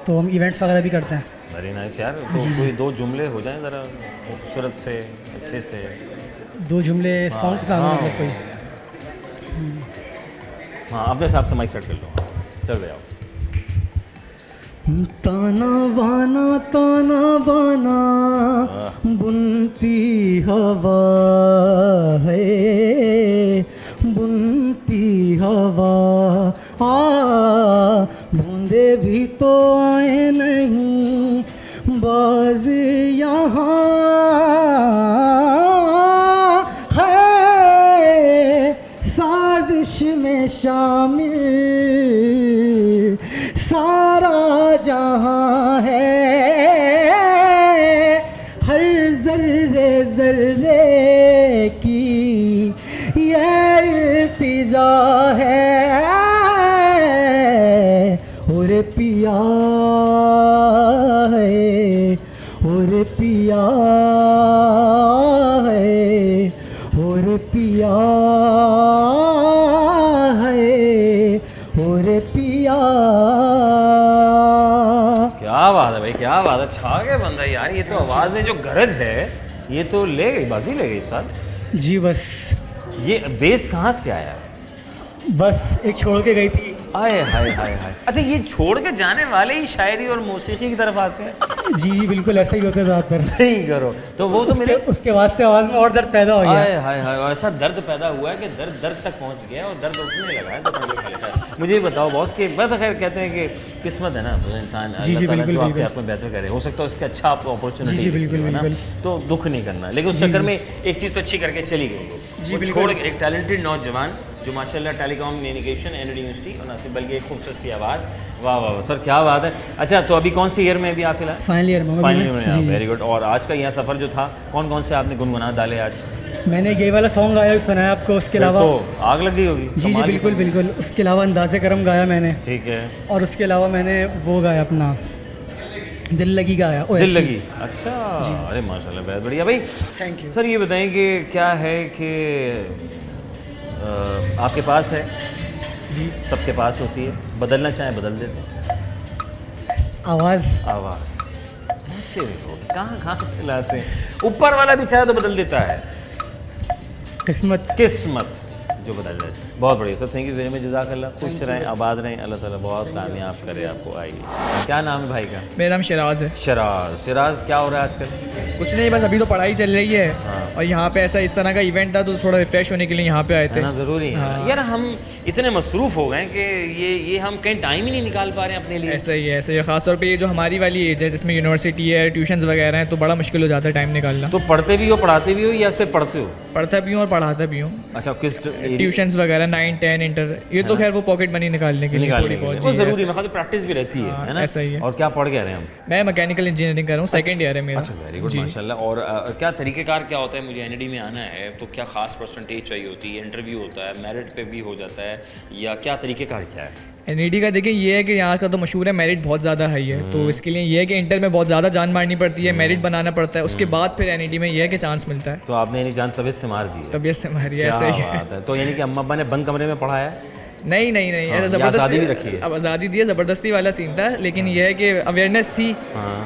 J: तो हम इवेंट्स वगैरह भी करते हैं।
A: वेरी नाइस यार। तो कोई 2 जुमले हो जाएं ज़रा खूबसूरत से, अच्छे से।
J: 2 जुमले सॉन्ग का मतलब कोई?
A: हाँ, अपने हिसाब से माइक सेट कर लो, चल रहे आओ।
J: ताना बाना बुनती हवा है, बुनती हवा बूंदे भी तो आए नहीं बाज यहाँ है, साजिश में शामिल सारा जहाँ है, हर जर्रे जर्रे की ये इल्तिजा है, और पिया है, और पिया है, और पिया है, और पिया।
A: क्या बात है भाई, क्या बात है, छा गया बंदा यार। ये तो आवाज़ में जो गरज है, ये तो ले गई, बाजी ले गई साथ।
J: जी बस।
A: ये बेस कहाँ से आया?
J: बस एक छोड़ के गई थी।
A: हाय हाय हाय हाय। अच्छा, ये छोड़ के जाने वाले ही शायरी और मौसीकी की तरफ आते हैं?
J: जी बिल्कुल ऐसा ही होता है ज़्यादातर।
A: नहीं करो तो वो तो मेरे
J: उसके बाद से आवाज़ में और दर्द पैदा हो गया।
A: हाय हाय हाय, ऐसा दर्द पैदा हुआ है कि दर्द तक पहुंच गया और दर्द उठने लगा है। तो मुझे बताओ बॉस कि बस खैर कहते हैं कि किस्मत है ना, तो इंसान
J: जी बिल्कुल
A: आपको बेहतर करे, हो सकता है उसका अच्छा अपॉर्चुनिटी।
J: जी बिल्कुल।
A: तो दुख नहीं करना, लेकिन उस चक्कर में एक चीज़ तो अच्छी करके चली गई, वो छोड़ एक टैलेंटेड नौजवान जो माशाल्लाह टेलीकॉम कम्युनिकेशन एनडी यूनिवर्सिटी और ना सिर्फ बल्कि एक खूबसूरत सी आवाज़। वाह वाह सर, क्या बात है। अच्छा, तो अभी कौन सी ईयर में अभी आप फिलहाल?
J: फाइनल ईयर में।
A: फाइनल ईयर में, वेरी गुड। और आज का यहाँ सफ़र जो था, कौन कौन से आपने गुनगुना डाले आज?
J: मैंने ये वाला सॉन्ग गाया, सुनाया आपको। उसके अलावा
A: तो आग लग गई होगी।
J: जी बिल्कुल। उसके अलावा अंदाज़े करम गाया मैंने।
A: ठीक है।
J: और उसके अलावा मैंने वो गाया अपना दिल लगी गाया।
A: दिल लगी, अच्छा। अरे माशाल्लाह, बहुत बढ़िया भाई, थैंक यू। सर ये बताएं कि क्या है कि आपके पास है
J: जी,
A: सबके पास होती है, बदलना चाहें बदल देते हैं।
J: आवाज़
A: कहाँ से लाते हैं? ऊपर वाला भी चाहे तो बदल देता है, किस्मत जो बदल जाए। बहुत बढ़िया sir, thank you very much, जज़ाकल्लाह। खुश रहें, आबाद रहें, अल्लाह ताला बहुत कामयाब करे आपको। आइए, क्या नाम है भाई का?
K: मेरा नाम शिराज है।
A: शिराज, क्या हो रहा है आजकल?
K: कुछ नहीं, बस अभी तो पढ़ाई चल रही है। और यहाँ पे ऐसा इस तरह का इवेंट था तो थोड़ा रिफ्रेश होने के लिए यहाँ पे आए थे।
A: ज़रूरी है यार, हम इतने मसरूफ़ हो गए कि ये हम कहीं टाइम ही नहीं निकाल पा रहे हैं अपने लिए।
K: ऐसा ही है। ख़ासतौर पे ये जो हमारी वाली एज है जिसमें यूनिवर्सिटी है, ट्यूशन्स वगैरह हैं, तो बड़ा मुश्किल हो जाता है टाइम निकालना।
A: तो पढ़ते भी हो, पढ़ाते भी हो या सिर्फ पढ़ते हो?
K: पढ़ता भी हूँ और पढ़ाता भी हूँ।
A: अच्छा, किस
K: ट्यूशन्स वगैरह 9, 10, इंटर, ये तो खैर वो पॉकेट मनी निकालने के लिए थोड़ी बहुत
A: वो जरूरी है, मतलब प्रैक्टिस भी रहती है ना?
K: ऐसा ही है।
A: और क्या पढ़ के आ रहे हैं हम?
K: मैं मैकेनिकल इंजीनियरिंग कर रहा हूँ, सेकंड ईयर है मेरा।
A: अच्छा, वेरी गुड, माशाल्लाह। और क्या तरीक़ेकार क्या होता है? मुझे एनईडी में आना है तो क्या ख़ास परसेंटेज चाहिए होती है, इंटरव्यू होता है, मेरिट पे भी हो जाता है, या क्या तरीक़ेकार क्या है?
K: एनईडी का देखिए ये है कि यहाँ का तो मशहूर है, मेरिट बहुत ज़्यादा हाई है, तो इसके लिए ये है कि इंटर में बहुत ज़्यादा जान मारनी पड़ती है, मेरिट बनाना पड़ता है, उसके बाद फिर एनईडी में ये है कि चांस मिलता है।
A: तो आपने यानी जान तबीयत से मार दी है?
K: तबीयत से मारी है, ऐसा ही है।
A: तो यानी कि अम्मा अब्बा ने बंद कमरे में पढ़ाया है?
K: नहीं, ऐसा ज़बरदस्ती भी रखी है। अब आज़ादी दी है, ज़बरदस्ती वाला सीन था, लेकिन यह है कि अवेयरनेस थी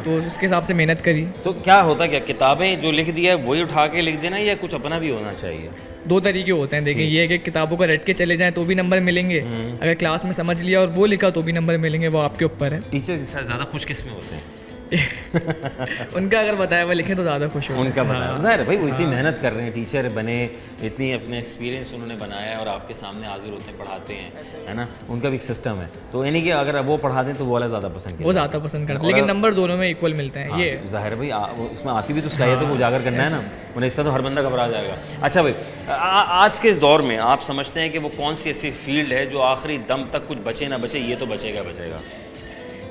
K: तो उसके हिसाब से मेहनत करी।
A: तो क्या होता है, क्या किताबें जो लिख दिया है वही उठा के लिख देना, या कुछ अपना भी होना चाहिए?
K: दो तरीके होते हैं, देखिए ये है कि किताबों को रट के चले जाएं तो भी नंबर मिलेंगे, अगर क्लास में समझ लिया और वो लिखा तो भी नंबर मिलेंगे, वो आपके ऊपर है।
A: टीचर ज़्यादा खुश किस में होते हैं?
K: उनका अगर बताया हुआ लिखें तो ज़्यादा खुश होंगे।
A: उनका बताया, ज़ाहिर है भाई, वो इतनी मेहनत कर रहे हैं, टीचर बने, इतनी अपने एक्सपीरियंस उन्होंने बनाया है और आपके सामने हाजिर होते हैं, पढ़ाते हैं, है ना? उनका भी एक सिस्टम है, तो यानी कि अगर वो पढ़ा दें तो वो वाला ज़्यादा पसंद,
K: वो ज़्यादा पसंद करते हैं, लेकिन नंबर दोनों में इक्वल मिलते हैं। ये
A: ज़ाहिर है भाई, उसमें आपकी भी तो सलाहियत को उजागर करना है ना, उन्हें इससे तो हर बंदा घबरा जाएगा। अच्छा भाई, आज के इस दौर में आप समझते हैं कि वो कौन सी ऐसी फील्ड है जो आखिरी दम तक कुछ बचे ना बचे, ये तो बचेगा?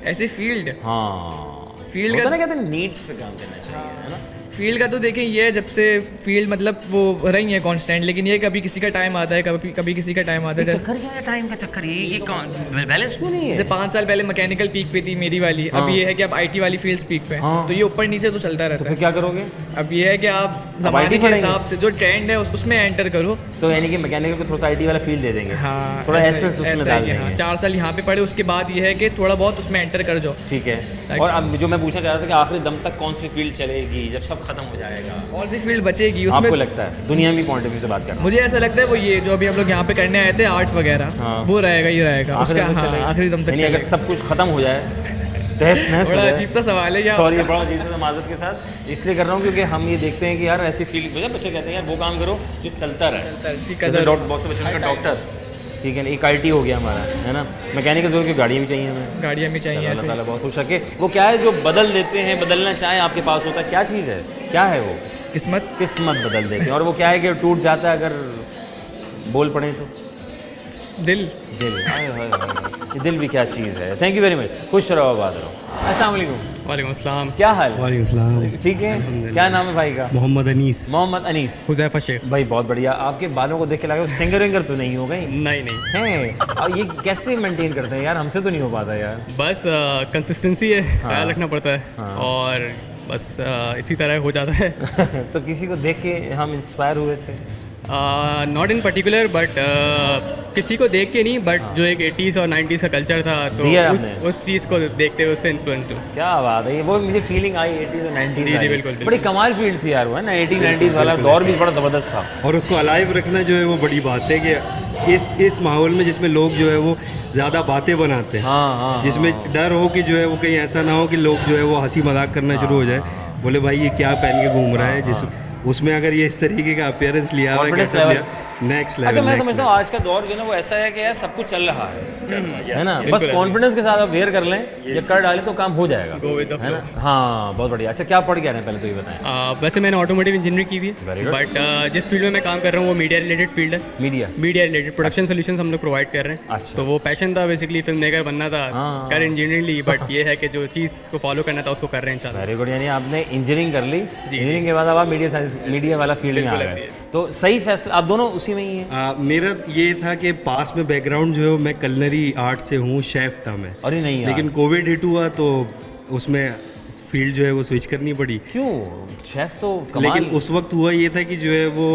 K: ऐसी फील्ड,
A: हाँ,
K: फील्ड का
A: कहते हैं नीड्स पे काम करना चाहिए, है ना?
K: फील्ड का तो देखें ये जब से फील्ड मतलब वो रही है कांस्टेंट, लेकिन ये कभी किसी का टाइम आता है, कभी किसी का टाइम आता है।
A: चक्कर क्या है टाइम का? चक्कर ये बैलेंस क्यों नहीं है?
K: जैसे 5 साल पहले मैकेनिकल पीक पे थी मेरी वाली, अब ये है कि अब आईटी वाली फील्ड्स पीक पे, तो ये ऊपर नीचे तो चलता रहता है।
A: तो क्या करोगे?
K: अब ये है कि आप ज़माने के हिसाब से जो ट्रेंड है उसमें एंटर करो।
A: तो यानी कि मैकेनिकल को थोड़ा सा आईटी वाला फील्ड दे देंगे,
K: हाँ,
A: थोड़ा एसेंस उसमें डाल देंगे।
K: 4 साल यहाँ पे पढ़े, उसके बाद ये है कि थोड़ा बहुत उसमें एंटर कर जाओ।
A: ठीक है। और अब जो मैं पूछना चाह रहा था कि आखिरी दम तक कौन सी फील्ड चलेगी जब सब खत्म हो जाएगा?
K: कौन सी फील्ड बचेगी उसमें?
A: आपको लगता है दुनियावी पॉइंट ऑफ व्यू से बात करना?
K: मुझे ऐसा लगता है वो ये जो अभी हम लोग यहाँ पे करने आए थे आर्ट वगैरह, वो रहेगा, ये रहेगा उसका आखिरी दम तक।
A: अगर सब कुछ खत्म हो जाए,
K: बड़ा अजीब सा सवाल है,
A: सॉरी, बड़ा अजीब सा, माज़रत के साथ इसलिए कर रहा हूँ क्योंकि हम ये देखते हैं कि यार ऐसी फील्ड, बच्चे कहते हैं यार वो काम करो जो चलता रहे, बहुत से बच्चों का डॉक्टर, ठीक है ना, एक आईटी हो गया हमारा, है ना, मैकेनिकल जो कि गाड़ियाँ भी चाहिए हमें,
K: गाड़ियाँ भी चाहिए,
A: अल्लाह ताला बहुत खुश रखे। वो क्या है जो बदल देते हैं, बदलना चाहे आपके पास होता है, क्या चीज़ है, क्या है वो? किस्मत बदल देते हैं। और वो क्या है कि टूट जाता है अगर बोल पड़े तो? दिल। ये दिल भी क्या चीज़ है। थैंक यू वेरी मच, खुश रहो, आबाद रहो। अस्सलाम वालेकुम।
K: वालेकुम अस्सलाम।
A: क्या हाल?
C: वालेकुम सलाम।
A: ठीक है, क्या नाम है भाई का?
C: मोहम्मद अनीस।
A: मोहम्मद अनीस।
K: हुज़ैफा शेख।
A: भाई बहुत बढ़िया। आपके बालों को देख के लगा सिंगर विंगर तो नहीं हो गई?
K: नहीं
A: हैं। और ये कैसे मेंटेन करते हैं यार? हमसे तो नहीं हो पाता यार।
K: बस कंसिस्टेंसी है, ख्याल रखना पड़ता है, और बस इसी तरह हो जाता है।
A: तो किसी को देख के हम इंस्पायर हुए थे?
K: नॉट इन पर्टिकुलर, बट किसी को देख के नहीं, बट जो एक 80s और 90s का कल्चर था, तो उस चीज़ को देखते हुए उससे इन्फ्लुएंस्ड हूँ।
A: क्या बात है, ये वो मुझे फीलिंग आई 80s और 90s।
K: जी बिल्कुल।
A: बड़ी कमाल फील्ड थी यार वो, है ना, 80s 90s वाला दौर भी बड़ा ज़बरदस्त था।
L: और उसको अलाइव रखना जो है वो बड़ी बात है कि इस माहौल में जिसमें लोग जो है वो ज़्यादा बातें बनाते हैं, जिसमें डर हो कि जो है वो कहीं ऐसा ना हो कि लोग जो है वो हंसी मजाक करना शुरू हो जाए, बोले भाई ये क्या पहन के घूम रहा है, जिस उसमें अगर ये इस तरीके का अपीयरेंस लिया हुआ है, नेक्स्ट लेवल।
A: अच्छा, मैं समझता हूँ आज का दौर जो है ना वो ऐसा है कि यार सब कुछ चल रहा है ना, बस कॉन्फिडेंस के साथ आप वेयर कर लें या कर डालें तो काम हो जाएगा, है ना? हाँ, बहुत बढ़िया। अच्छा, क्या पढ़ के आ रहे हैं पहले तो ये बताएं।
K: वैसे मैंने ऑटोमोटिव इंजीनियरिंग की हुई है, बट जिस फील्ड में मैं काम कर रहा हूँ वो मीडिया रिलेटेड फील्ड है। मीडिया रिलेटेड प्रोडक्शन सोल्यूशंस हम लोग प्रोवाइड कर रहे हैं।
A: अच्छा।
K: तो वो पैशन था बेसिकली, फिल्म मेकर बनना था, कर इंजीनियरिंग ली, बट ये है कि जो चीज़ को फॉलो करना था उसको कर रहे हैं इंशाल्लाह।
A: Very good. यानी आपने इंजीनियरिंग कर ली, इंजीनियरिंग के बाद आप मीडिया वाला फील्ड में आ गए, तो सही फैसला। आप दोनों उसी में ही हैं?
L: मेरा ये था कि पास में बैकग्राउंड जो है मैं कलनरी आर्ट से हूँ, शेफ़ था मैं।
A: अरे नहीं यार।
L: लेकिन कोविड हिट हुआ तो उसमें फील्ड जो है वो स्विच करनी पड़ी।
A: क्यों? शेफ़ तो कमाल।
L: लेकिन उस वक्त हुआ ये था कि जो है वो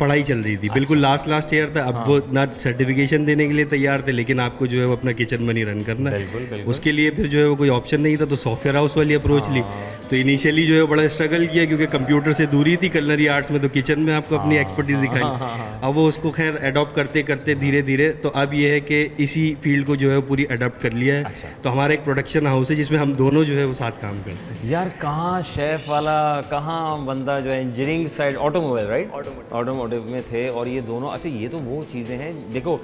L: पढ़ाई चल रही थी, बिल्कुल लास्ट ईयर था। अब वो ना सर्टिफिकेशन देने के लिए तैयार थे, लेकिन आपको जो है वो अपना किचन मनी रन करना है। उसके लिए फिर जो है वो कोई ऑप्शन नहीं था, तो सॉफ्टवेयर हाउस वाली अप्रोच ली। तो इनिशियली जो है बड़ा स्ट्रगल किया क्योंकि कंप्यूटर से दूरी थी कलनरी आर्ट्स में, तो किचन में आपको अपनी एक्सपर्टीज दिखाई। अब वो उसको खैर अडॉप्ट करते करते धीरे धीरे, तो अब ये है कि इसी फील्ड को जो है पूरी अडॉप्ट कर लिया है। तो हमारा एक प्रोडक्शन हाउस है जिसमें हम दोनों जो है वो साथ काम करते हैं।
A: यार कहाँ शेफ़ वाला, कहाँ बंदा जो है engineering side, automobile right, automotive में थे, और ये दोनों। अच्छा, ये तो वो चीज़ें हैं, देखो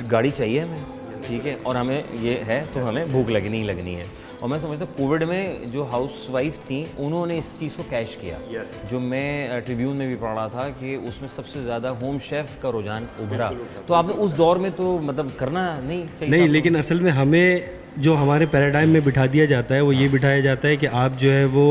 A: गाड़ी चाहिए हमें, ठीक है, और हमें ये है तो हमें भूख लगनी है, और मैं समझता हूँ कोविड में जो हाउस वाइफ्स थी उन्होंने इस चीज़ को कैश किया। जो मैं ट्रिब्यून में भी पढ़ रहा था कि उसमें सबसे ज़्यादा होम शेफ़ का रुझान उभरा। तो आपने उस दौर में तो मतलब करना नहीं चाहिए
L: नहीं, लेकिन असल में हमें जो हमारे पैराडाइम में बिठा दिया जाता है वो ये बिठाया जाता है कि आप जो है वो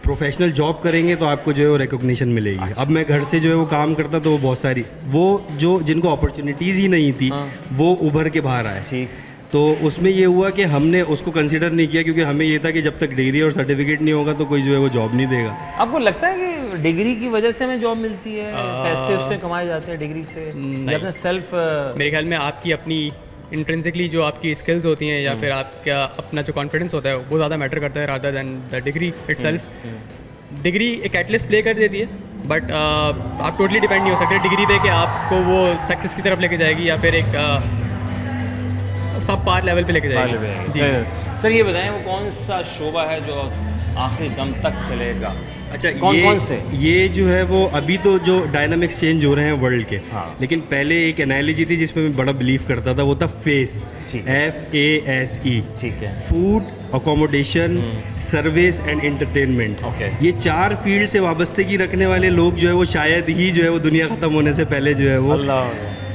L: प्रोफेशनल जॉब करेंगे तो आपको जो है वो रिकॉग्निशन मिलेगी। अब मैं घर से जो है वो काम करता तो वो बहुत सारी वो जो जिनको अपॉर्चुनिटीज़ ही नहीं थी वो उभर के बाहर आए।
A: ठीक।
L: तो उसमें ये हुआ कि हमने उसको कंसिडर नहीं किया क्योंकि हमें ये था कि जब तक डिग्री और सर्टिफिकेट नहीं होगा तो कोई जो है वो जॉब नहीं देगा।
A: आपको लगता है कि डिग्री की वजह से हमें जॉब मिलती है, पैसे उससे कमाए जाते हैं डिग्री से, या अपना सेल्फ?
K: मेरे ख्याल में आपकी अपनी इंट्रिंसिकली जो आपकी स्किल्स होती हैं या फिर आपका अपना जो कॉन्फिडेंस होता है वो ज़्यादा मैटर करता है rather than the degree itself. Degree एक कैटलिस्ट प्ले कर देती है बट आप टोटली डिपेंड नहीं हो सकते डिग्री पे कि आपको वो सक्सेस की तरफ लेके जाएगी या फिर एक सब पार लेवल पे लेके जाएगी। जी
A: सर ये बताएं वो कौन सा शोबा है जो आखिरी दम तक चलेगा?
L: अच्छा,
A: कौन से?
L: ये जो है वो अभी तो जो डायनामिक्स चेंज हो रहे हैं वर्ल्ड के, लेकिन पहले एक एनालॉजी थी जिसमें मैं बड़ा बिलीव करता था, वो था फेस, FASE।
A: ठीक है।
L: Food, accommodation, service and entertainment. ये 4 फील्ड से वाबस्तगी रखने वाले लोग जो है वो शायद ही जो है वो दुनिया ख़त्म होने से पहले जो है वो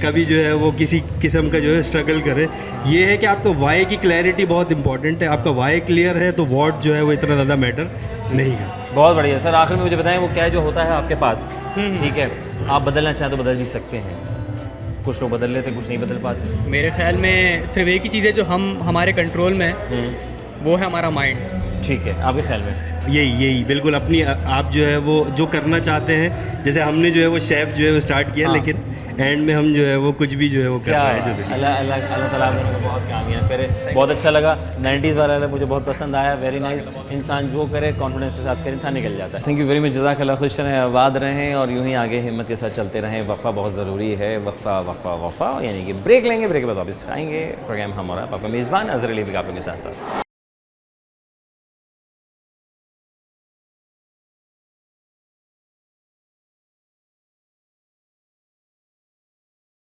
L: कभी जो है वो किसी किस्म का जो है स्ट्रगल करे। ये है कि आपका वाई की क्लैरिटी बहुत इंपॉर्टेंट है। आपका वाई क्लियर है तो वॉट जो है वो इतना ज़्यादा मैटर नहीं है।
A: बहुत बढ़िया सर। आखिर में मुझे बताएं वो क्या है जो होता है आपके पास, ठीक है, आप बदलना चाहें तो बदल भी सकते हैं। कुछ लोग बदल लेते, कुछ नहीं बदल पाते।
K: मेरे ख्याल में सिर्फ एक ही चीज़ है जो हमारे कंट्रोल में है, वो है हमारा माइंड।
A: ठीक है, आपके ख्याल में?
L: यही बिल्कुल अपनी आप जो है वो जो करना चाहते हैं, जैसे हमने जो है वो शेफ़ जो है वो स्टार्ट किया, लेकिन एंड में हम जो है वो कुछ भी जो है वो कर रहे हैं।
A: अल्लाह ताला आप दोनों को बहुत कामयाब करे। बहुत अच्छा लगा, 90s वाला मुझे बहुत पसंद आया। Very nice. इंसान जो करे कॉन्फिडेंस के साथ करे, इंसान निकल जाता है। थैंक यू वेरी मच, जज़ाकल्लाह, खुश रहें, आबाद रहें और यूँ ही आगे हिम्मत के साथ चलते रहें। वक्फा बहुत ज़रूरी है। वक्फा यानी कि ब्रेक लेंगे, ब्रेक के बाद वापस आएंगे। प्रोग्राम हमारा आपका मेज़बान अज़हर अली भी आप लोगों के साथ।